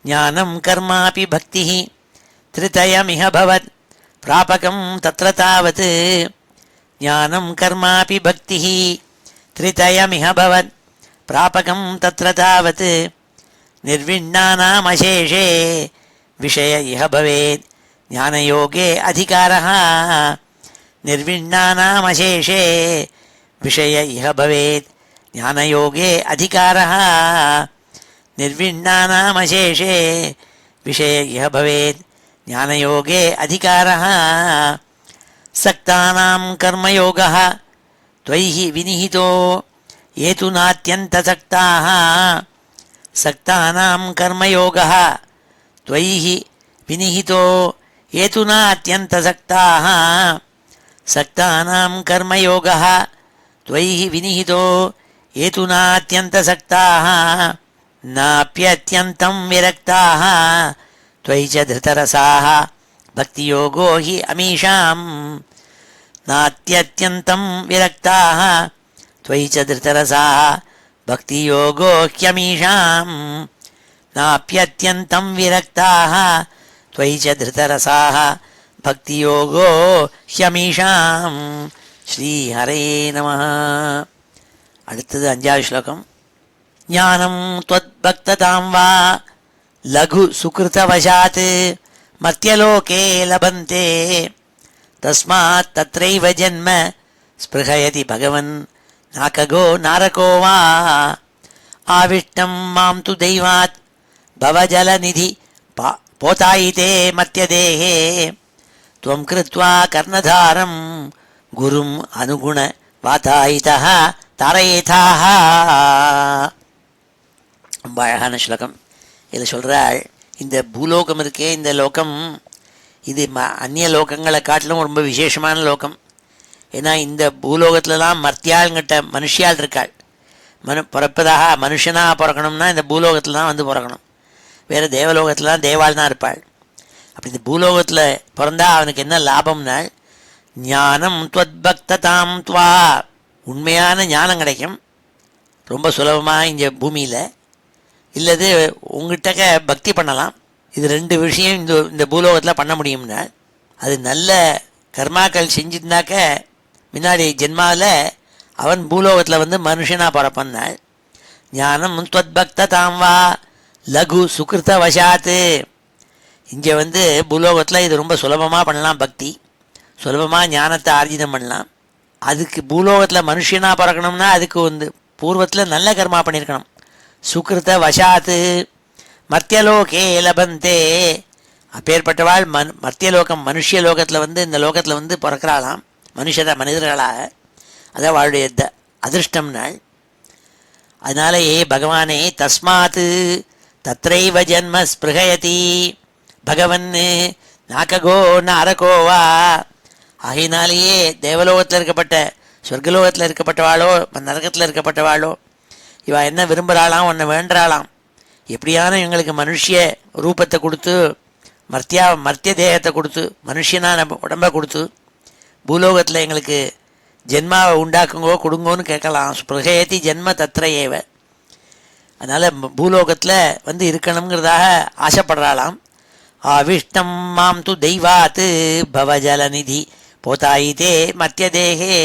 ज्ञानं कर्मापि भक्तिः त्रितयमिह भवत् प्रापकं तत्र तावत्. ज्ञानं कर्मापि भक्तिः त्रितयमिह भवत् प्रापकं तत्र तावत्. निर्विण्णानामशेषे विषय इह भवेत् ज्ञानयोगे अधिकारः. निर्विण्णानामशेषे विषय इह भवेत् ज्ञानयोगे अधिकारः. निर्विण्णानामशेषे विषय इह भवेत् ज्ञानयोगे अधिकारः. सक्तानां कर्मयोगः त्वयि विनिहितो ये तु नात्यन्तसक्ताः. सक्तानां कर्मयोगः त्वयि विनिहितो ये तु नात्यन्तसक्ताः. सक्तानां कर्मयोगः त्वयि विनिहितो ये तु नात्यन्तसक्ताः. नाप्यत्यन्तं विरक्ताः त्वयि च धृतरसाः भक्तियोगो हि अमीषां. नात्यत्यन्तं विरक्ताः त्वयि च धृतरसाः भक्तियोगो ह्यमीषां. नाप्यत्यन्तं विरक्ताः त्वयि च धृतरसाः भक्तियोगो ह्यमीषां. ஸ்ரீஹரே நமः. அடுத்தது 5வது ஸ்லோகம். ஞானம் त्वद्भक्ततां वा लघु सुकृतवशात् मर्त्यलोके लभन्ते. तस्मात् तत्रैव जन्म स्पृहयति भगवन् नाकगो नारको वा. आविष्टं मां तु दैवात् भवजलनिधि पोतायिते मर्त्यदेहे. त्वं कृत्वा कर्णधारं गुरुम् अनुगुण वातायितः तारयेथाः. ரொம்ப அழகான ஸ்லோகம். இதில் சொல்கிறாள், இந்த பூலோகம் இருக்கே, இந்த லோகம் இது அந்நிய லோகங்களை காட்டிலும் ரொம்ப விசேஷமான லோகம். ஏன்னா இந்த பூலோகத்துலலாம் மர்த்தியாள்கிட்ட மனுஷியால் இருக்காள். பிறப்பதாக மனுஷனாக பிறக்கணும்னா இந்த பூலோகத்தில் தான் வந்து பிறக்கணும். வேறு தேவலோகத்தில் தான் தேவாள் தான் இருப்பாள். அப்படி இந்த பூலோகத்தில் பிறந்தா அவனுக்கு என்ன லாபம்னால், ஞானம் त्वद्भक्ततां त्वा, உண்மையான ஞானம் கிடைக்கும் ரொம்ப சுலபமாக இங்கே பூமியில். இல்லது உங்ககிட்ட பக்தி பண்ணலாம். இது 2 விஷயம் இந்த பூலோகத்தில் பண்ண முடியும்னா, அது நல்ல கர்மாக்கள் செஞ்சிருந்தாக்க முன்னாடி ஜென்மாவில் அவன் பூலோகத்தில் வந்து மனுஷனாக பிறப்பன்னாள். ஞானம் त्वद्भक्ततां வா லகு சுகிருத்த வசாத்து. இங்கே வந்து பூலோகத்தில் இது ரொம்ப சுலபமாக பண்ணலாம். பக்தி சுலபமாக ஞானத்தை ஆர்ஜிதம் பண்ணலாம். அதுக்கு பூலோகத்தில் மனுஷனாக பிறக்கணும்னா அதுக்கு வந்து பூர்வத்தில் நல்ல கர்மா பண்ணியிருக்கணும். சுகிருத்த வசாத்து மர்த்தியலோகே லபந்தே. அப்பேற்பட்டவாள் மர்த்தியலோகம் மனுஷலோகத்தில் வந்து இந்த லோகத்தில் வந்து பிறக்கிறாளாம் மனிதர்களாக. அது அவளுடைய அதிருஷ்டம் நாள். அதனால பகவானே தஸ்மாத்து தத்ரைவ ஜன்ம ஸ்பிருகயதி பகவன் நாக்ககோ நாரகோவா. ஆகையினாலேயே தேவலோகத்தில் இருக்கப்பட்ட சொர்க்கலோகத்தில் இருக்கப்பட்டவாளோ நரகத்தில் இருக்கப்பட்டவாளோ இவா என்ன விரும்புகிறாளாம், ஒன்று வேண்டுறாளாம். எப்படியான எங்களுக்கு மனுஷிய ரூபத்தை கொடுத்து மர்த்திய தேகத்தை கொடுத்து மனுஷனான உடம்பை கொடுத்து பூலோகத்தில் எங்களுக்கு ஜென்மாவை உண்டாக்குங்கோ கொடுங்கோன்னு கேட்கலாம். ஸ்பிருகயதி ஜென்ம தத்ரையேவ. அதனால் பூலோகத்தில் வந்து இருக்கணுங்கிறதாக ஆசைப்படுறாளாம். ஆவிஷ்டம் மாம் து தெய்வாத்து பவஜலநிதி போதாயிதே மத்தியதேகே.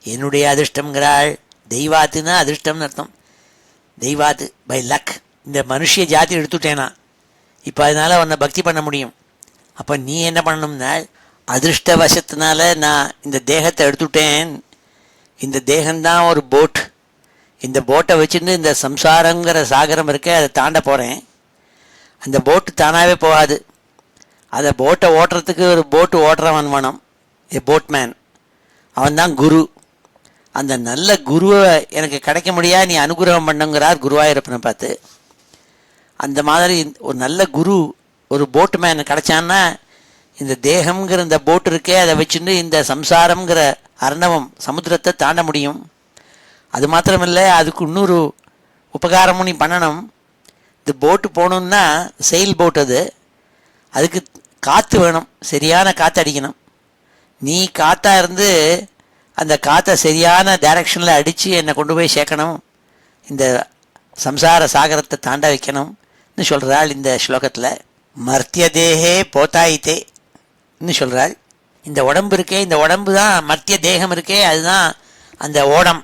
என்னுடைய அதிர்ஷ்டங்கிறாள். தெய்வாத்துன்னா அதிர்ஷ்டம்னு அர்த்தம். தெய்வாத்து பை லக். இந்த மனுஷிய ஜாதி எடுத்துட்டேனா, இப்போ அதனால் உன்னை பக்தி பண்ண முடியும். அப்போ நீ என்ன பண்ணணும்னா, அதிர்ஷ்டவசத்தினால நான் இந்த தேகத்தை எடுத்துட்டேன். இந்த தேகம்தான் ஒரு போட். இந்த போட்டை வச்சுட்டு இந்த சம்சாரங்கிற சாகரம் இருக்க அதை தாண்ட போகிறேன். அந்த போட்டு தானாகவே போகாது. அதை போட்டை ஓட்டுறதுக்கு ஒரு போட்டு ஓட்டுறவன் வேணும், ஏ போட்மேன். அவன்தான் குரு. அந்த நல்ல குருவை எனக்கு கிடைக்க முடியாது, நீ அனுகிரகம் பண்ணுங்கிறார் குருவாயூரப்பனை பார்த்து. அந்த மாதிரி ஒரு நல்ல குரு, ஒரு போட்மேன் கிடைச்சான்னா இந்த தேகம்ங்கிற இந்த போட்டு இருக்கே அதை வச்சுட்டு இந்த சம்சாரம்ங்கிற அர்ணவம் சமுத்திரத்தை தாண்ட முடியும். அது மாத்திரமில்லை, அதுக்கு இன்னொரு உபகாரமும் நீ பண்ணணும். இந்த போட்டு போகணுன்னா செயில் போட், அதுக்கு காற்று வேணும், சரியான காற்று அடிக்கணும். நீ காற்றா இருந்து அந்த காற்றை சரியான டைரக்ஷனில் அடித்து என்னை கொண்டு போய் சேர்க்கணும், இந்த சம்சார சாகரத்தை தாண்ட வைக்கணும்னு சொல்கிறாள் இந்த ஸ்லோகத்தில். மர்த்திய தேகே போத்தாயித்தேன்னு சொல்கிறாள். இந்த உடம்பு இருக்கே, இந்த உடம்பு தான் மர்த்திய தேகம் இருக்கே, அதுதான் அந்த ஓடம்.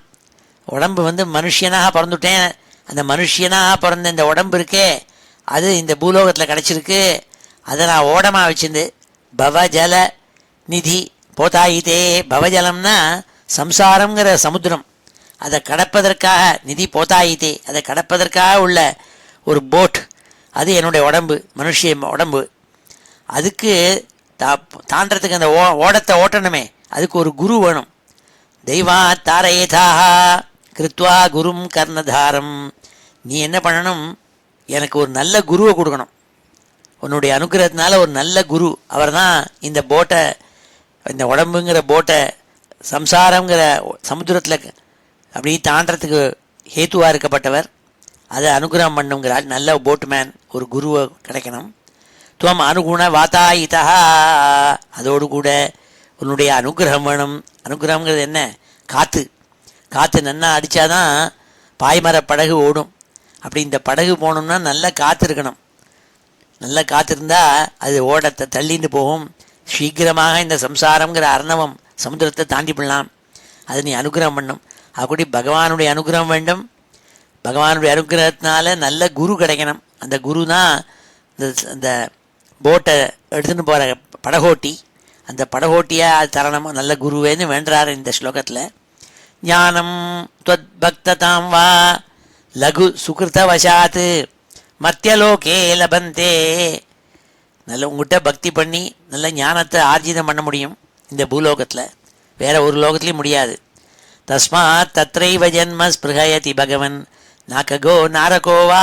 உடம்பு மனுஷியனாக பிறந்துட்டேன், அந்த மனுஷியனாக பிறந்த இந்த உடம்பு இருக்கே அது இந்த பூலோகத்தில் கிடச்சிருக்கு. அதை நான் ஓடமாக வச்சிருந்து பவஜல நிதி போதாயிதே. பவஜலம்னா சம்சாரங்கிற சமுத்திரம், அதை கடப்பதற்காக நிதி போதாயிதே, அதை கடப்பதற்காக உள்ள ஒரு போட், அது என்னுடைய உடம்பு, மனுஷிய உடம்பு. அதுக்கு தாண்டறதுக்கு அந்த ஓடத்தை ஓட்டணுமே, அதுக்கு ஒரு குரு வேணும். தெய்வா தாரயேதாக கிருத்வா குரும் கர்ணதாரம். நீ என்ன பண்ணணும், எனக்கு ஒரு நல்ல குருவை கொடுக்கணும். உன்னுடைய அனுகிரகத்தினால ஒரு நல்ல குரு, அவர் தான் இந்த போட்டை, இந்த உடம்புங்கிற போட்டை சம்சாரங்கிற சமுத்திரத்தில் அப்படி தாண்டறதுக்கு ஹேத்துவாக இருக்கப்பட்டவர். அதை அனுகிரகம் பண்ணுங்கிறாள். நல்ல போட்மேன், ஒரு குருவை கிடைக்கணும். துவம் அனுகுண வாத்தாயிதா, அதோடு கூட உன்னுடைய அனுகிரகம் வேணும். அனுகிரகங்கிறது என்ன, காற்று. காற்று நன்னா அடித்தாதான் பாய்மர படகு ஓடும். அப்படி இந்த படகு போகணும்னா நல்ல காற்று இருக்கணும். நல்ல காற்று இருந்தால் அது ஓடத்தை தள்ளிட்டு போகும். சீக்கிரமாக இந்த சம்சாரங்கிற அர்ணவம் சமுத்திரத்தை தாண்டி போடலாம். அது நீ அனுகிரகம் பண்ணும். அப்படி பகவானுடைய அனுகிரகம் வேண்டும். பகவானுடைய அனுகிரகத்தினால நல்ல குரு கிடைக்கணும். அந்த குரு தான் இந்த போட்டை எடுத்துன்னு போகிற படகோட்டி. அந்த படகோட்டியாக அது தரணும், நல்ல குருவேன்னு வேண்டார் இந்த ஸ்லோகத்தில். ஞானம் துவத் பக்ததாம் வா லகு சுகிருத்தவசாத் மத்தியலோகே லபந்தே. நல்ல உங்கள்கிட்ட பக்தி பண்ணி நல்ல ஞானத்தை ஆர்ஜிதம் பண்ண முடியும் இந்த பூலோகத்தில், வேறு ஒரு லோகத்துலேயும் முடியாது. தஸ்மாத் தத்ரைவ ஜன்ம ஸ்பிருஹயதி பகவன் நாக்ககோ நாரகோவா.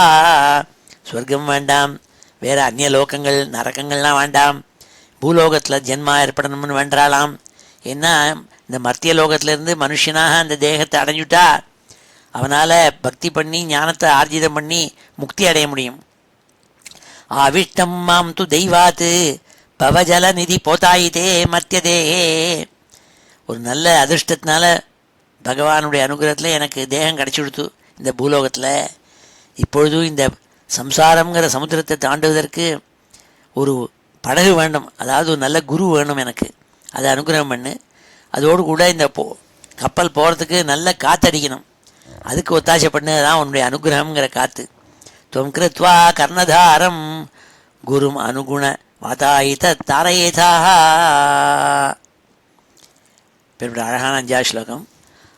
சொர்க்கம் வேண்டாம், வேறு அந்நிய லோகங்கள் நரகங்கள்லாம் வேண்டாம், பூலோகத்தில் ஜென்மா ஏற்படணும்னு வேண்டாலாம். ஏன்னா இந்த மத்திய லோகத்திலேருந்து மனுஷனாக அந்த தேகத்தை அடைஞ்சுட்டா அவனால் பக்தி பண்ணி ஞானத்தை ஆர்ஜிதம் பண்ணி முக்தி அடைய முடியும். ஆவிஷ்டம் மாம் து தெய்வாத்து பவஜல நிதி போதாயிதே மத்தியதேகே. ஒரு நல்ல அதிர்ஷ்டத்தினால பகவானுடைய அனுகிரகத்தில் எனக்கு தேகம் கிடச்சி கொடுத்து இந்த பூலோகத்தில். இப்பொழுதும் இந்த சம்சாரங்கிற சமுத்திரத்தை தாண்டுவதற்கு ஒரு படகு வேண்டும், அதாவது ஒரு நல்ல குரு வேணும் எனக்கு, அதை அனுகிரகம் பண்ணு. அதோடு கூட இந்த கப்பல் போகிறதுக்கு நல்ல காற்றடிக்கணும், அதுக்கு ஒத்தாசை பண்ணதான் உன்னுடைய அனுகிரகங்கிற காற்று. துவம் கிருத்வா கர்ணதாரம் குரும் அனுகுண வாதாயித தாரயேதாக. அழகான 5வது ஸ்லோகம்.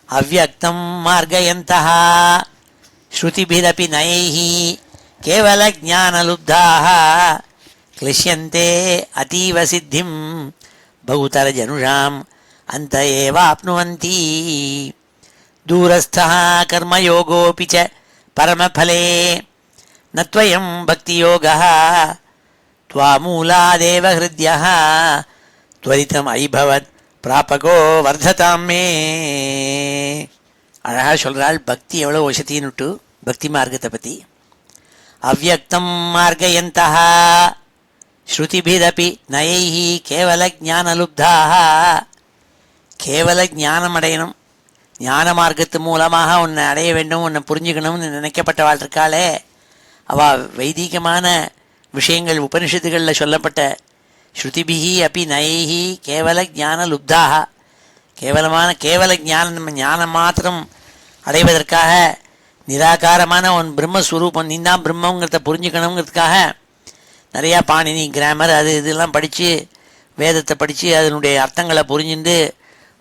அவ்யக்தம் மார்கயந்தः ஸ்ருதிபிரபி நயைः கேவல ஞானலுப்தாः க்லிஷ்யந்தே அதீவ சித்திம் பகுதர ஜனுஷாம் அந்த ஏவாப்னுவந்தி. தூரஸ்தः கர்மயோகோபி ச பரமஃலே நத்வயம் பக்தியோகः த்வாமூலாதேவ ஹிருத்யः த்வரிதம் ஐபவத் பிராபகோ வர்ததாம் மே. அழகாக சொல்கிறாள் பக்தி எவ்வளோ வசத்தின்னுட்டு, பக்தி மார்க்கத்தை பற்றி. அவ்யக்தம் மார்கயந்தः ஸ்ருதிபிரபி நயைஹி கேவல ஞானலுப்தாः. கேவல ஞானம் அடையணும், ஞான மார்க்கத்து மூலமாக உன்னை அடைய வேண்டும், உன்னை புரிஞ்சுக்கணும்னு நினைக்கப்பட்டவாள் இருக்காளே, அவள் வைதிகமான விஷயங்கள் உபனிஷத்துகளில் சொல்லப்பட்ட ஸ்ருதிபிஹி அப்பி நயைஹி கேவல ஞான லுப்தாக, கேவல ஞானம் மாத்திரம் அடைவதற்காக நிராகாரமான உன் பிரம்மஸ்வரூபம் நீ தான் பிரம்மங்கிறத புரிஞ்சுக்கணுங்கிறதுக்காக நிறையா பாணினி கிராமர் அது இதெல்லாம் படித்து வேதத்தை படித்து அதனுடைய அர்த்தங்களை புரிஞ்சுட்டு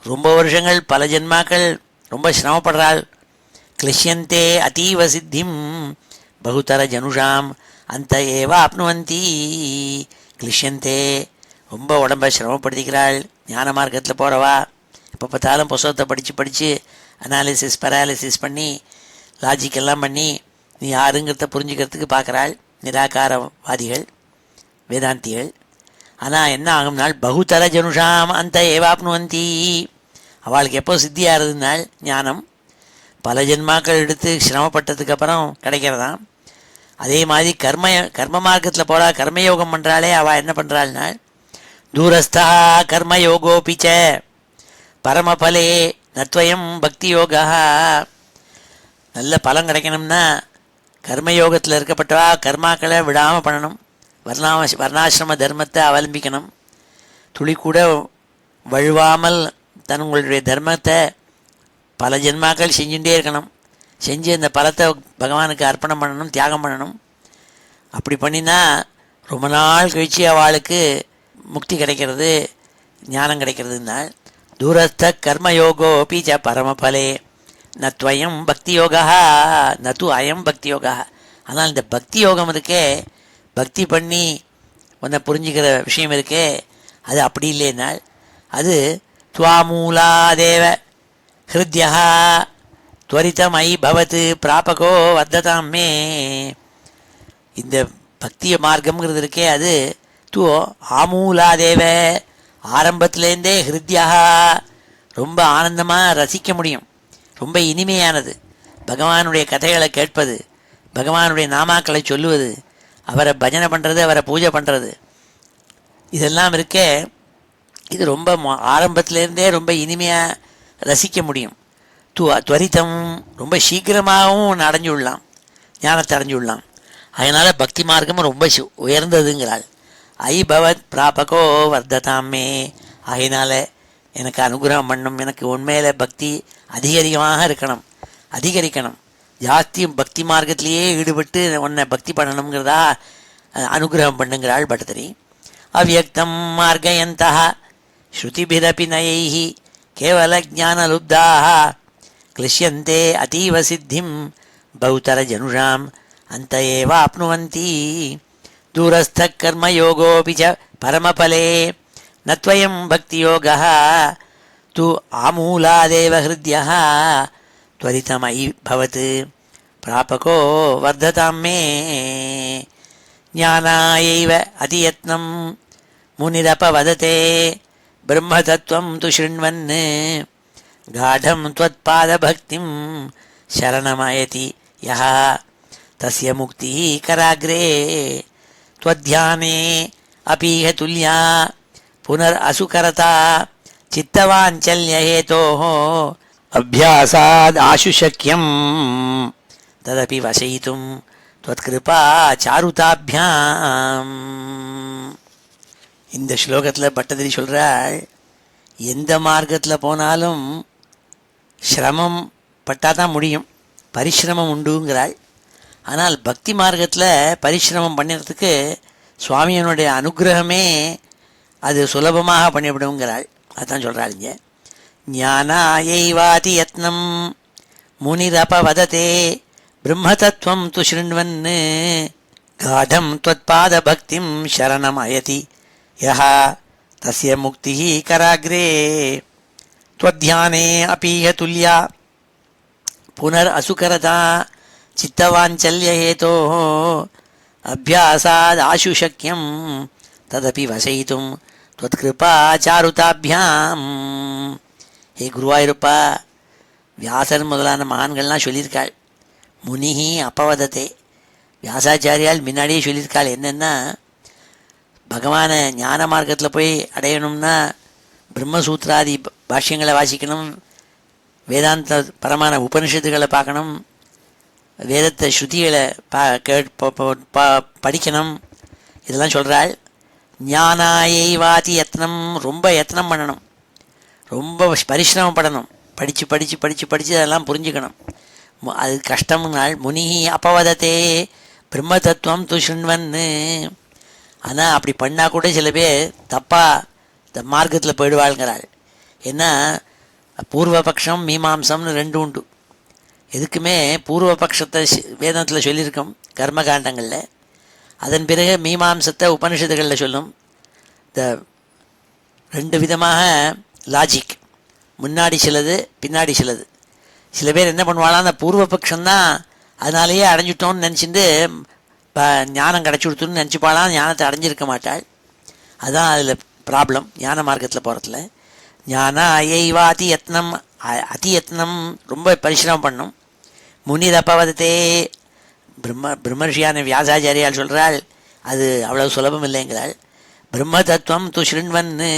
ரொம்ப வருஷங்கள் பல ஜென்மாக்கள் ரொம்ப சிரமப்படுறாள். கிளிஷ்யந்தே அதீவ சித்திம் பகுதர ஜனுஷாம் அந்த ஏவ ஆப்னுவந்தி. கிளிஷ்யந்தே ரொம்ப உடம்பை சிரமப்படுத்திக்கிறாள். ஞான மார்க்கத்தில் போகிறவா எப்போ பார்த்தாலும் புஸ்தகத்தை படித்து அனாலிசிஸ் பராலிசிஸ் பண்ணி லாஜிக்கெல்லாம் பண்ணி நீ யாருங்கிறத புரிஞ்சுக்கிறதுக்கு பார்க்குறாள் நிராகாரவாதிகள் வேதாந்திகள். ஆனால் என்ன ஆகும்னால் பகுதர ஜனுஷாம் அந்த ஏவாப்னுவந்தி. அவளுக்கு எப்போ சித்தியாகிறதுனால் ஞானம் பல ஜென்மாக்கள் எடுத்து சிரமப்பட்டதுக்கப்புறம் கிடைக்கிறதாம். அதே மாதிரி கர்ம மார்க்கத்தில் போகிறா கர்மயோகம் பண்ணுறாளே அவள் என்ன பண்ணுறாள்னால் தூரஸ்தா கர்மயோகோபிச்ச பரமபலே நத்வயம் பக்தி யோகா. நல்ல பலம் கிடைக்கணும்னா கர்மயோகத்தில் இருக்கப்பட்டவா கர்மாக்களை விடாமல் பண்ணணும். வர்ணாசிரம தர்மத்தை அவலம்பிக்கணும். துளி கூட வழுவாமல் தன்னுடைய தர்மத்தை பல ஜென்மாக்கள் செஞ்சுட்டே இருக்கணும். செஞ்சு அந்த பலத்தை பகவானுக்கு அர்ப்பணம் பண்ணணும், தியாகம் பண்ணணும். அப்படி பண்ணினா ரொம்ப நாள் கழிச்சு அவளுக்கு முக்தி கிடைக்கிறது, ஞானம் கிடைக்கிறதுனால் தூரஸ்த கர்மயோகோ பீச்ச பரமபலே நத்வயம் பக்தி யோகா நது அயம் பக்தி யோகா. ஆனால் இந்த பக்தி யோகம் இருக்கே, பக்தி பண்ணி உன்னை புரிஞ்சுக்கிற விஷயம் இருக்கே, அது அப்படி இல்லைனால் அது துவாமூலாதேவ ஹிருத்யா துவரிதமை பவத்து பிராபகோ வர்த்ததாம் மே. இந்த பக்திய மார்க்கம்ங்கிறது இருக்கே அது ஆமூலாதேவ ஆரம்பத்திலேருந்தே ஹிருத்யா ரொம்ப ஆனந்தமாக ரசிக்க முடியும். ரொம்ப இனிமையானது. பகவானுடைய கதைகளை கேட்பது, பகவானுடைய நாமாக்களை சொல்லுவது, அவரை பஜனை பண்ணுறது, அவரை பூஜை பண்ணுறது, இதெல்லாம் இருக்கே இது ரொம்ப ஆரம்பத்திலேருந்தே ரொம்ப இனிமையாக ரசிக்க முடியும். துவரிதம் ரொம்ப சீக்கிரமாகவும் அடைஞ்சுடலாம், ஞானத்தை அடைஞ்சுடலாம். அதனால் பக்தி மார்க்கம் ரொம்ப உயர்ந்ததுங்கிறாள். ஐ பவத் பிராபகோ வர்த்ததாமே. அதனால எனக்கு அனுகிரகம் பண்ணணும், எனக்கு உண்மையில பக்தி அதிகரிக்கணும். ஜாஸ்தி பக்தி மார்க்கத்திலேயே ஈடுபட்டு உன்னை பக்தி பண்ணணுங்கிறதா அனுகிரகம் பண்ணுங்கிறாள் பட்டதிரி. அவ்யக்தம் மார்கயந்தா ஸ்ருதிபிரபி நயைஹி கேவல ஜானலுப்தாக கிளிஷ்யந்தே அதீவ சித்திம் பௌத்தர ஜனுஷாம் அந்த ஏவ ஆப்னுவந்தி. தூரஸ்த கர்மயோகோபி ச பரமபலே நத்வயம் பக்தி யோகா து ஆமூலாதேவ ஹிருத்யா त्वरितमयि भवत् प्रापको वर्धतां मे. ज्ञानायैव अतियत्नं मुनिरपवदते ब्रह्मतत्त्वं तु शृण्वन् गाढं त्वत्पादभक्तिं शरणमयति यः तस्य मुक्तिः कराग्रे. त्वद्ध्याने अपीह तुल्या पुनरसुकरता चित्तवाञ्चल्यहेतोः அபியாசாத் ஆசுஷக்கியம் ததபி வசயித்தும் त्वत्कृपा சாருதாபியாம். இந்த ஸ்லோகத்தில் பட்டதிரி சொல்கிறாள், எந்த மார்க்கத்தில் போனாலும் சிரமம் பட்டால் தான் முடியும், பரிசிரமம் உண்டுங்கிறாள். ஆனால் பக்தி மார்க்கத்தில் பரிசிரமம் பண்ணுறதுக்கு சுவாமியனுடைய அனுகிரகமே அது சுலபமாக பண்ணிவிடுங்கிறாள். அதுதான் சொல்கிறாள் இங்கே. ஞானாயைவாதி யத்னம் முனிரபவததே பிரம்மதத்வம் து ஸ்ருண்வன் காடம் த்வத்பாத பக்திம் சரணமயதி யஹ தஸ்ய முக்திஹ கராக்ரே. த்வத்யானே அபீஹ துல்யா புனர் அசுகரதா சித்தவாஞ்சல்ய ஹேதோஹ அபியாசாத் ஆசு சக்யம் ததபி வசயித்தும் த்வத்கிருபா சாருதாபியாம். ஹே குருவாயிருப்பா, வியாசர் முதலான மகான்கள்லாம் சொல்லியிருக்காள். முனிஹி அப்பவதத்தை வியாசாச்சாரியால் முன்னாடியே சொல்லியிருக்காள். என்னென்னா, பகவானை ஞான மார்க்கத்தில் போய் அடையணும்னா பிரம்மசூத்ராதி பாஷ்யங்களை வாசிக்கணும், வேதாந்த பரமான உபனிஷத்துக்களை பார்க்கணும், வேதத்தை ஸ்ருதிகளை படிக்கணும், இதெல்லாம் சொல்கிறாள். ஞானாயை வாதி யத்னம், ரொம்ப யத்னம் பண்ணணும், ரொம்ப பரிசிரமப்படணும். படித்து படித்து படித்து படித்து அதெல்லாம் புரிஞ்சுக்கணும். அது கஷ்டம்னால் முனி அப்பவதத்தே பிரம்ம தத்துவம் துஷ்ண்வன்னு. ஆனால் அப்படி பண்ணால் கூட சில பேர் தப்பாக இந்த மார்க்கத்தில் போயிடுவாள்ங்கிறாள். ஏன்னா பூர்வபக்ஷம் மீமாம்சம்னு ரெண்டு உண்டு. எதுக்குமே பூர்வபக்ஷத்தை வேதத்தில் சொல்லியிருக்கோம் கர்மகாண்டங்களில். அதன் பிறகு மீமாம்சத்தை உபனிஷத்துகளில் சொல்லும். இந்த ரெண்டு விதமாக லாஜிக், முன்னாடி சிலது பின்னாடி சிலது. சில பேர் என்ன பண்ணுவாங்களா, அந்த பூர்வபக்ஷந்தான் அதனாலேயே அடைஞ்சிட்டோன்னு நினச்சிட்டு ஞானம் கிடச்சி கொடுத்துன்னு நினச்சிப்பாளாம், ஞானத்தை அடைஞ்சிருக்க மாட்டாள். அதுதான் அதில் ப்ராப்ளம் ஞான மார்க்கத்தில் போகிறதுல. ஞான ஐயைவா அதி யத்னம் ரொம்ப பரிசிரமம் பண்ணும். முனிரப்பவதத்தே பிரம்மர்ஷியான வியாசாச்சாரியால் சொல்கிறாள், அது அவ்வளவு சுலபம் இல்லைங்கிறாள். பிரம்ம தத்துவம் து ஸ்ருண்வன்னு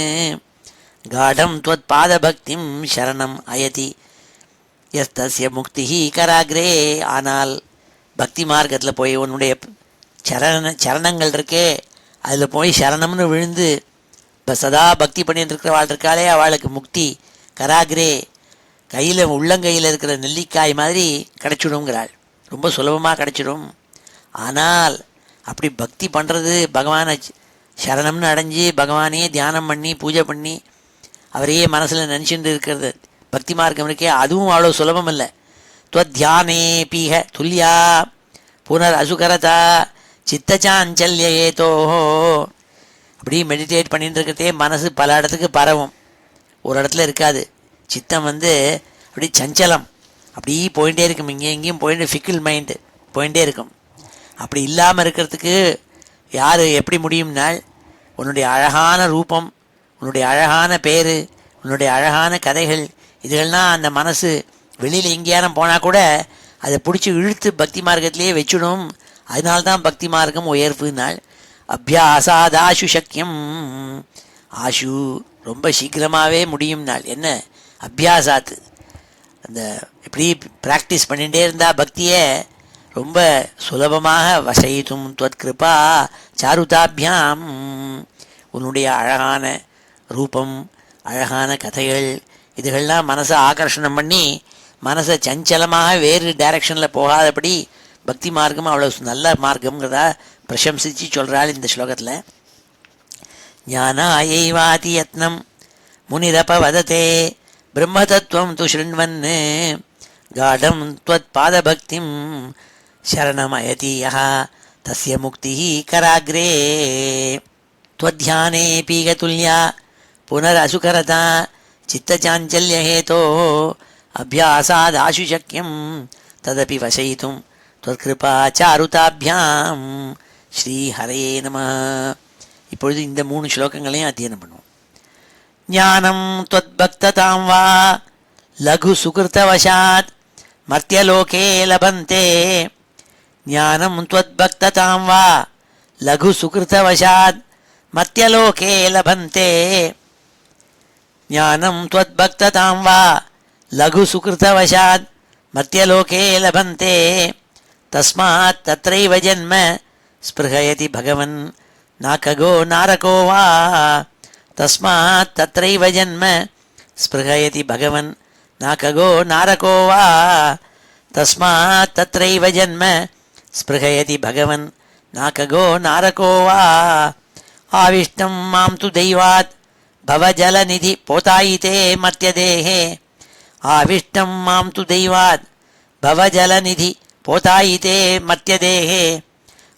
காடம் துவத் பாத பக்திம் சரணம் அயதி எஸ்தஸ்ய முக்தி கராக்ரே. ஆனால் பக்தி மார்க்கத்தில் போய் உன்னுடைய சரணங்கள் இருக்கே, அதில் போய் சரணம்னு விழுந்து இப்போ சதா பக்தி பண்ணிட்டு இருக்கிறவாள் இருக்காளே, அவளுக்கு முக்தி கராக்ரே, கையில் உள்ளங்கையில் இருக்கிற நெல்லிக்காய் மாதிரி கிடச்சிடுங்கிறாள். ரொம்ப சுலபமாக கிடச்சிடும். ஆனால் அப்படி பக்தி பண்ணுறது, பகவானை சரணம்னு அடைஞ்சி பகவானையே தியானம் பண்ணி பூஜை பண்ணி அவரையே மனசில் நினச்சிட்டு இருக்கிறது பக்தி மார்க்கம் இருக்கே, அதுவும் அவ்வளோ சுலபம் இல்லை. துவத்தியானே பீக துல்லியா புனர் அசுகரதா சித்தச்சாஞ்சல்யேதோ. அப்படி மெடிடேட் பண்ணிட்டு இருக்கிறதே மனசு பல இடத்துக்கு பரவும், ஒரு இடத்துல இருக்காது. சித்தம் அப்படி சஞ்சலம், அப்படி போயிட்டே இருக்கும், இங்கே எங்கேயும் போயிட்டு ஃபிக்கிள் மைண்டு போயிட்டே இருக்கும். அப்படி இல்லாமல் இருக்கிறதுக்கு யார் எப்படி முடியும்னால், உன்னுடைய அழகான ரூபம், உன்னுடைய அழகான பேர், உன்னுடைய அழகான கதைகள், இதுகள்லாம் அந்த மனசு வெளியில் எங்கேயாரும் போனால் கூட அதை பிடிச்சி இழுத்து பக்தி மார்க்கத்திலே வச்சுடும். அதனால்தான் பக்தி மார்க்கம் உயர்வுனால். அபியாசாதாஷு சக்கியம், ஆஷு ரொம்ப சீக்கிரமாகவே முடியும்னால் என்ன அபியாசாத்து, அந்த இப்படி ப்ராக்டிஸ் பண்ணிகிட்டே இருந்தால் பக்தியை ரொம்ப சுலபமாக வசயித்தும் துவத் கிருபா சாருதாபியாம். உன்னுடைய அழகான ரூபம், அழகான கதைகள், இதுகள்லாம் மனசை ஆகர்ஷணம் பண்ணி மனசை சஞ்சலமாக வேறு டைரக்ஷனில் போகாதபடி பக்தி மார்க்கம் அவ்வளோ நல்ல மார்க்கம்ங்கிறதா பிரசம்சித்து சொல்கிறாள் இந்த ஸ்லோகத்தில். ஞான ஐயைவாதி யத்னம் முனிரபவதத்தே பிரம்ம தத்துவம் து ஸ்ருண்வன்னு காடம் துவத் பாதபக்திம் சரணமயதி யஹ தஸ்ய முக்தி கராக்ரே. त्वध्याने पीगतुल्या पुनरसुकरता चित्तचाञ्चल्यहेतो अभ्यासादाशु शक्यं तदपि वशयितुं त्वत्कृपा चारुताभ्यां ஸ்ரீஹரே நம. இப்பொழுது இந்த 3 ஸ்லோகங்களையும் அத்தியனம் பண்ணுவோம். ஞானம் त्वद्भक्ततां वा लघु सुकृतवशात् मर्त्यलोके लभन्ते. ஞானம் त्वद्भक्ततां वा लघु सुकृतवशात् मर्त्यलोके लभन्ते. ज्ञानं त्वद्भक्ततां वा लघु सुकृतवशात् मर्त्यलोके लभन्ते. तस्मात् तत्रैव जन्म स्पृहयति भगवन् नाकगो नारको वा. तस्मात् तत्रैव जन्म स्पृहयति भगवन् नाकगो नारको वा. तस्मात् तत्रैव जन्म स्पृहयति भगवन् नाकगो नारको वा. आविष्टं मां तु दैवात् भवजलनिधि पोतायिते मर्त्यदेहे. आविष्टं मां तु दैवात् भवजलनिधि पोतायिते मर्त्यदेहे.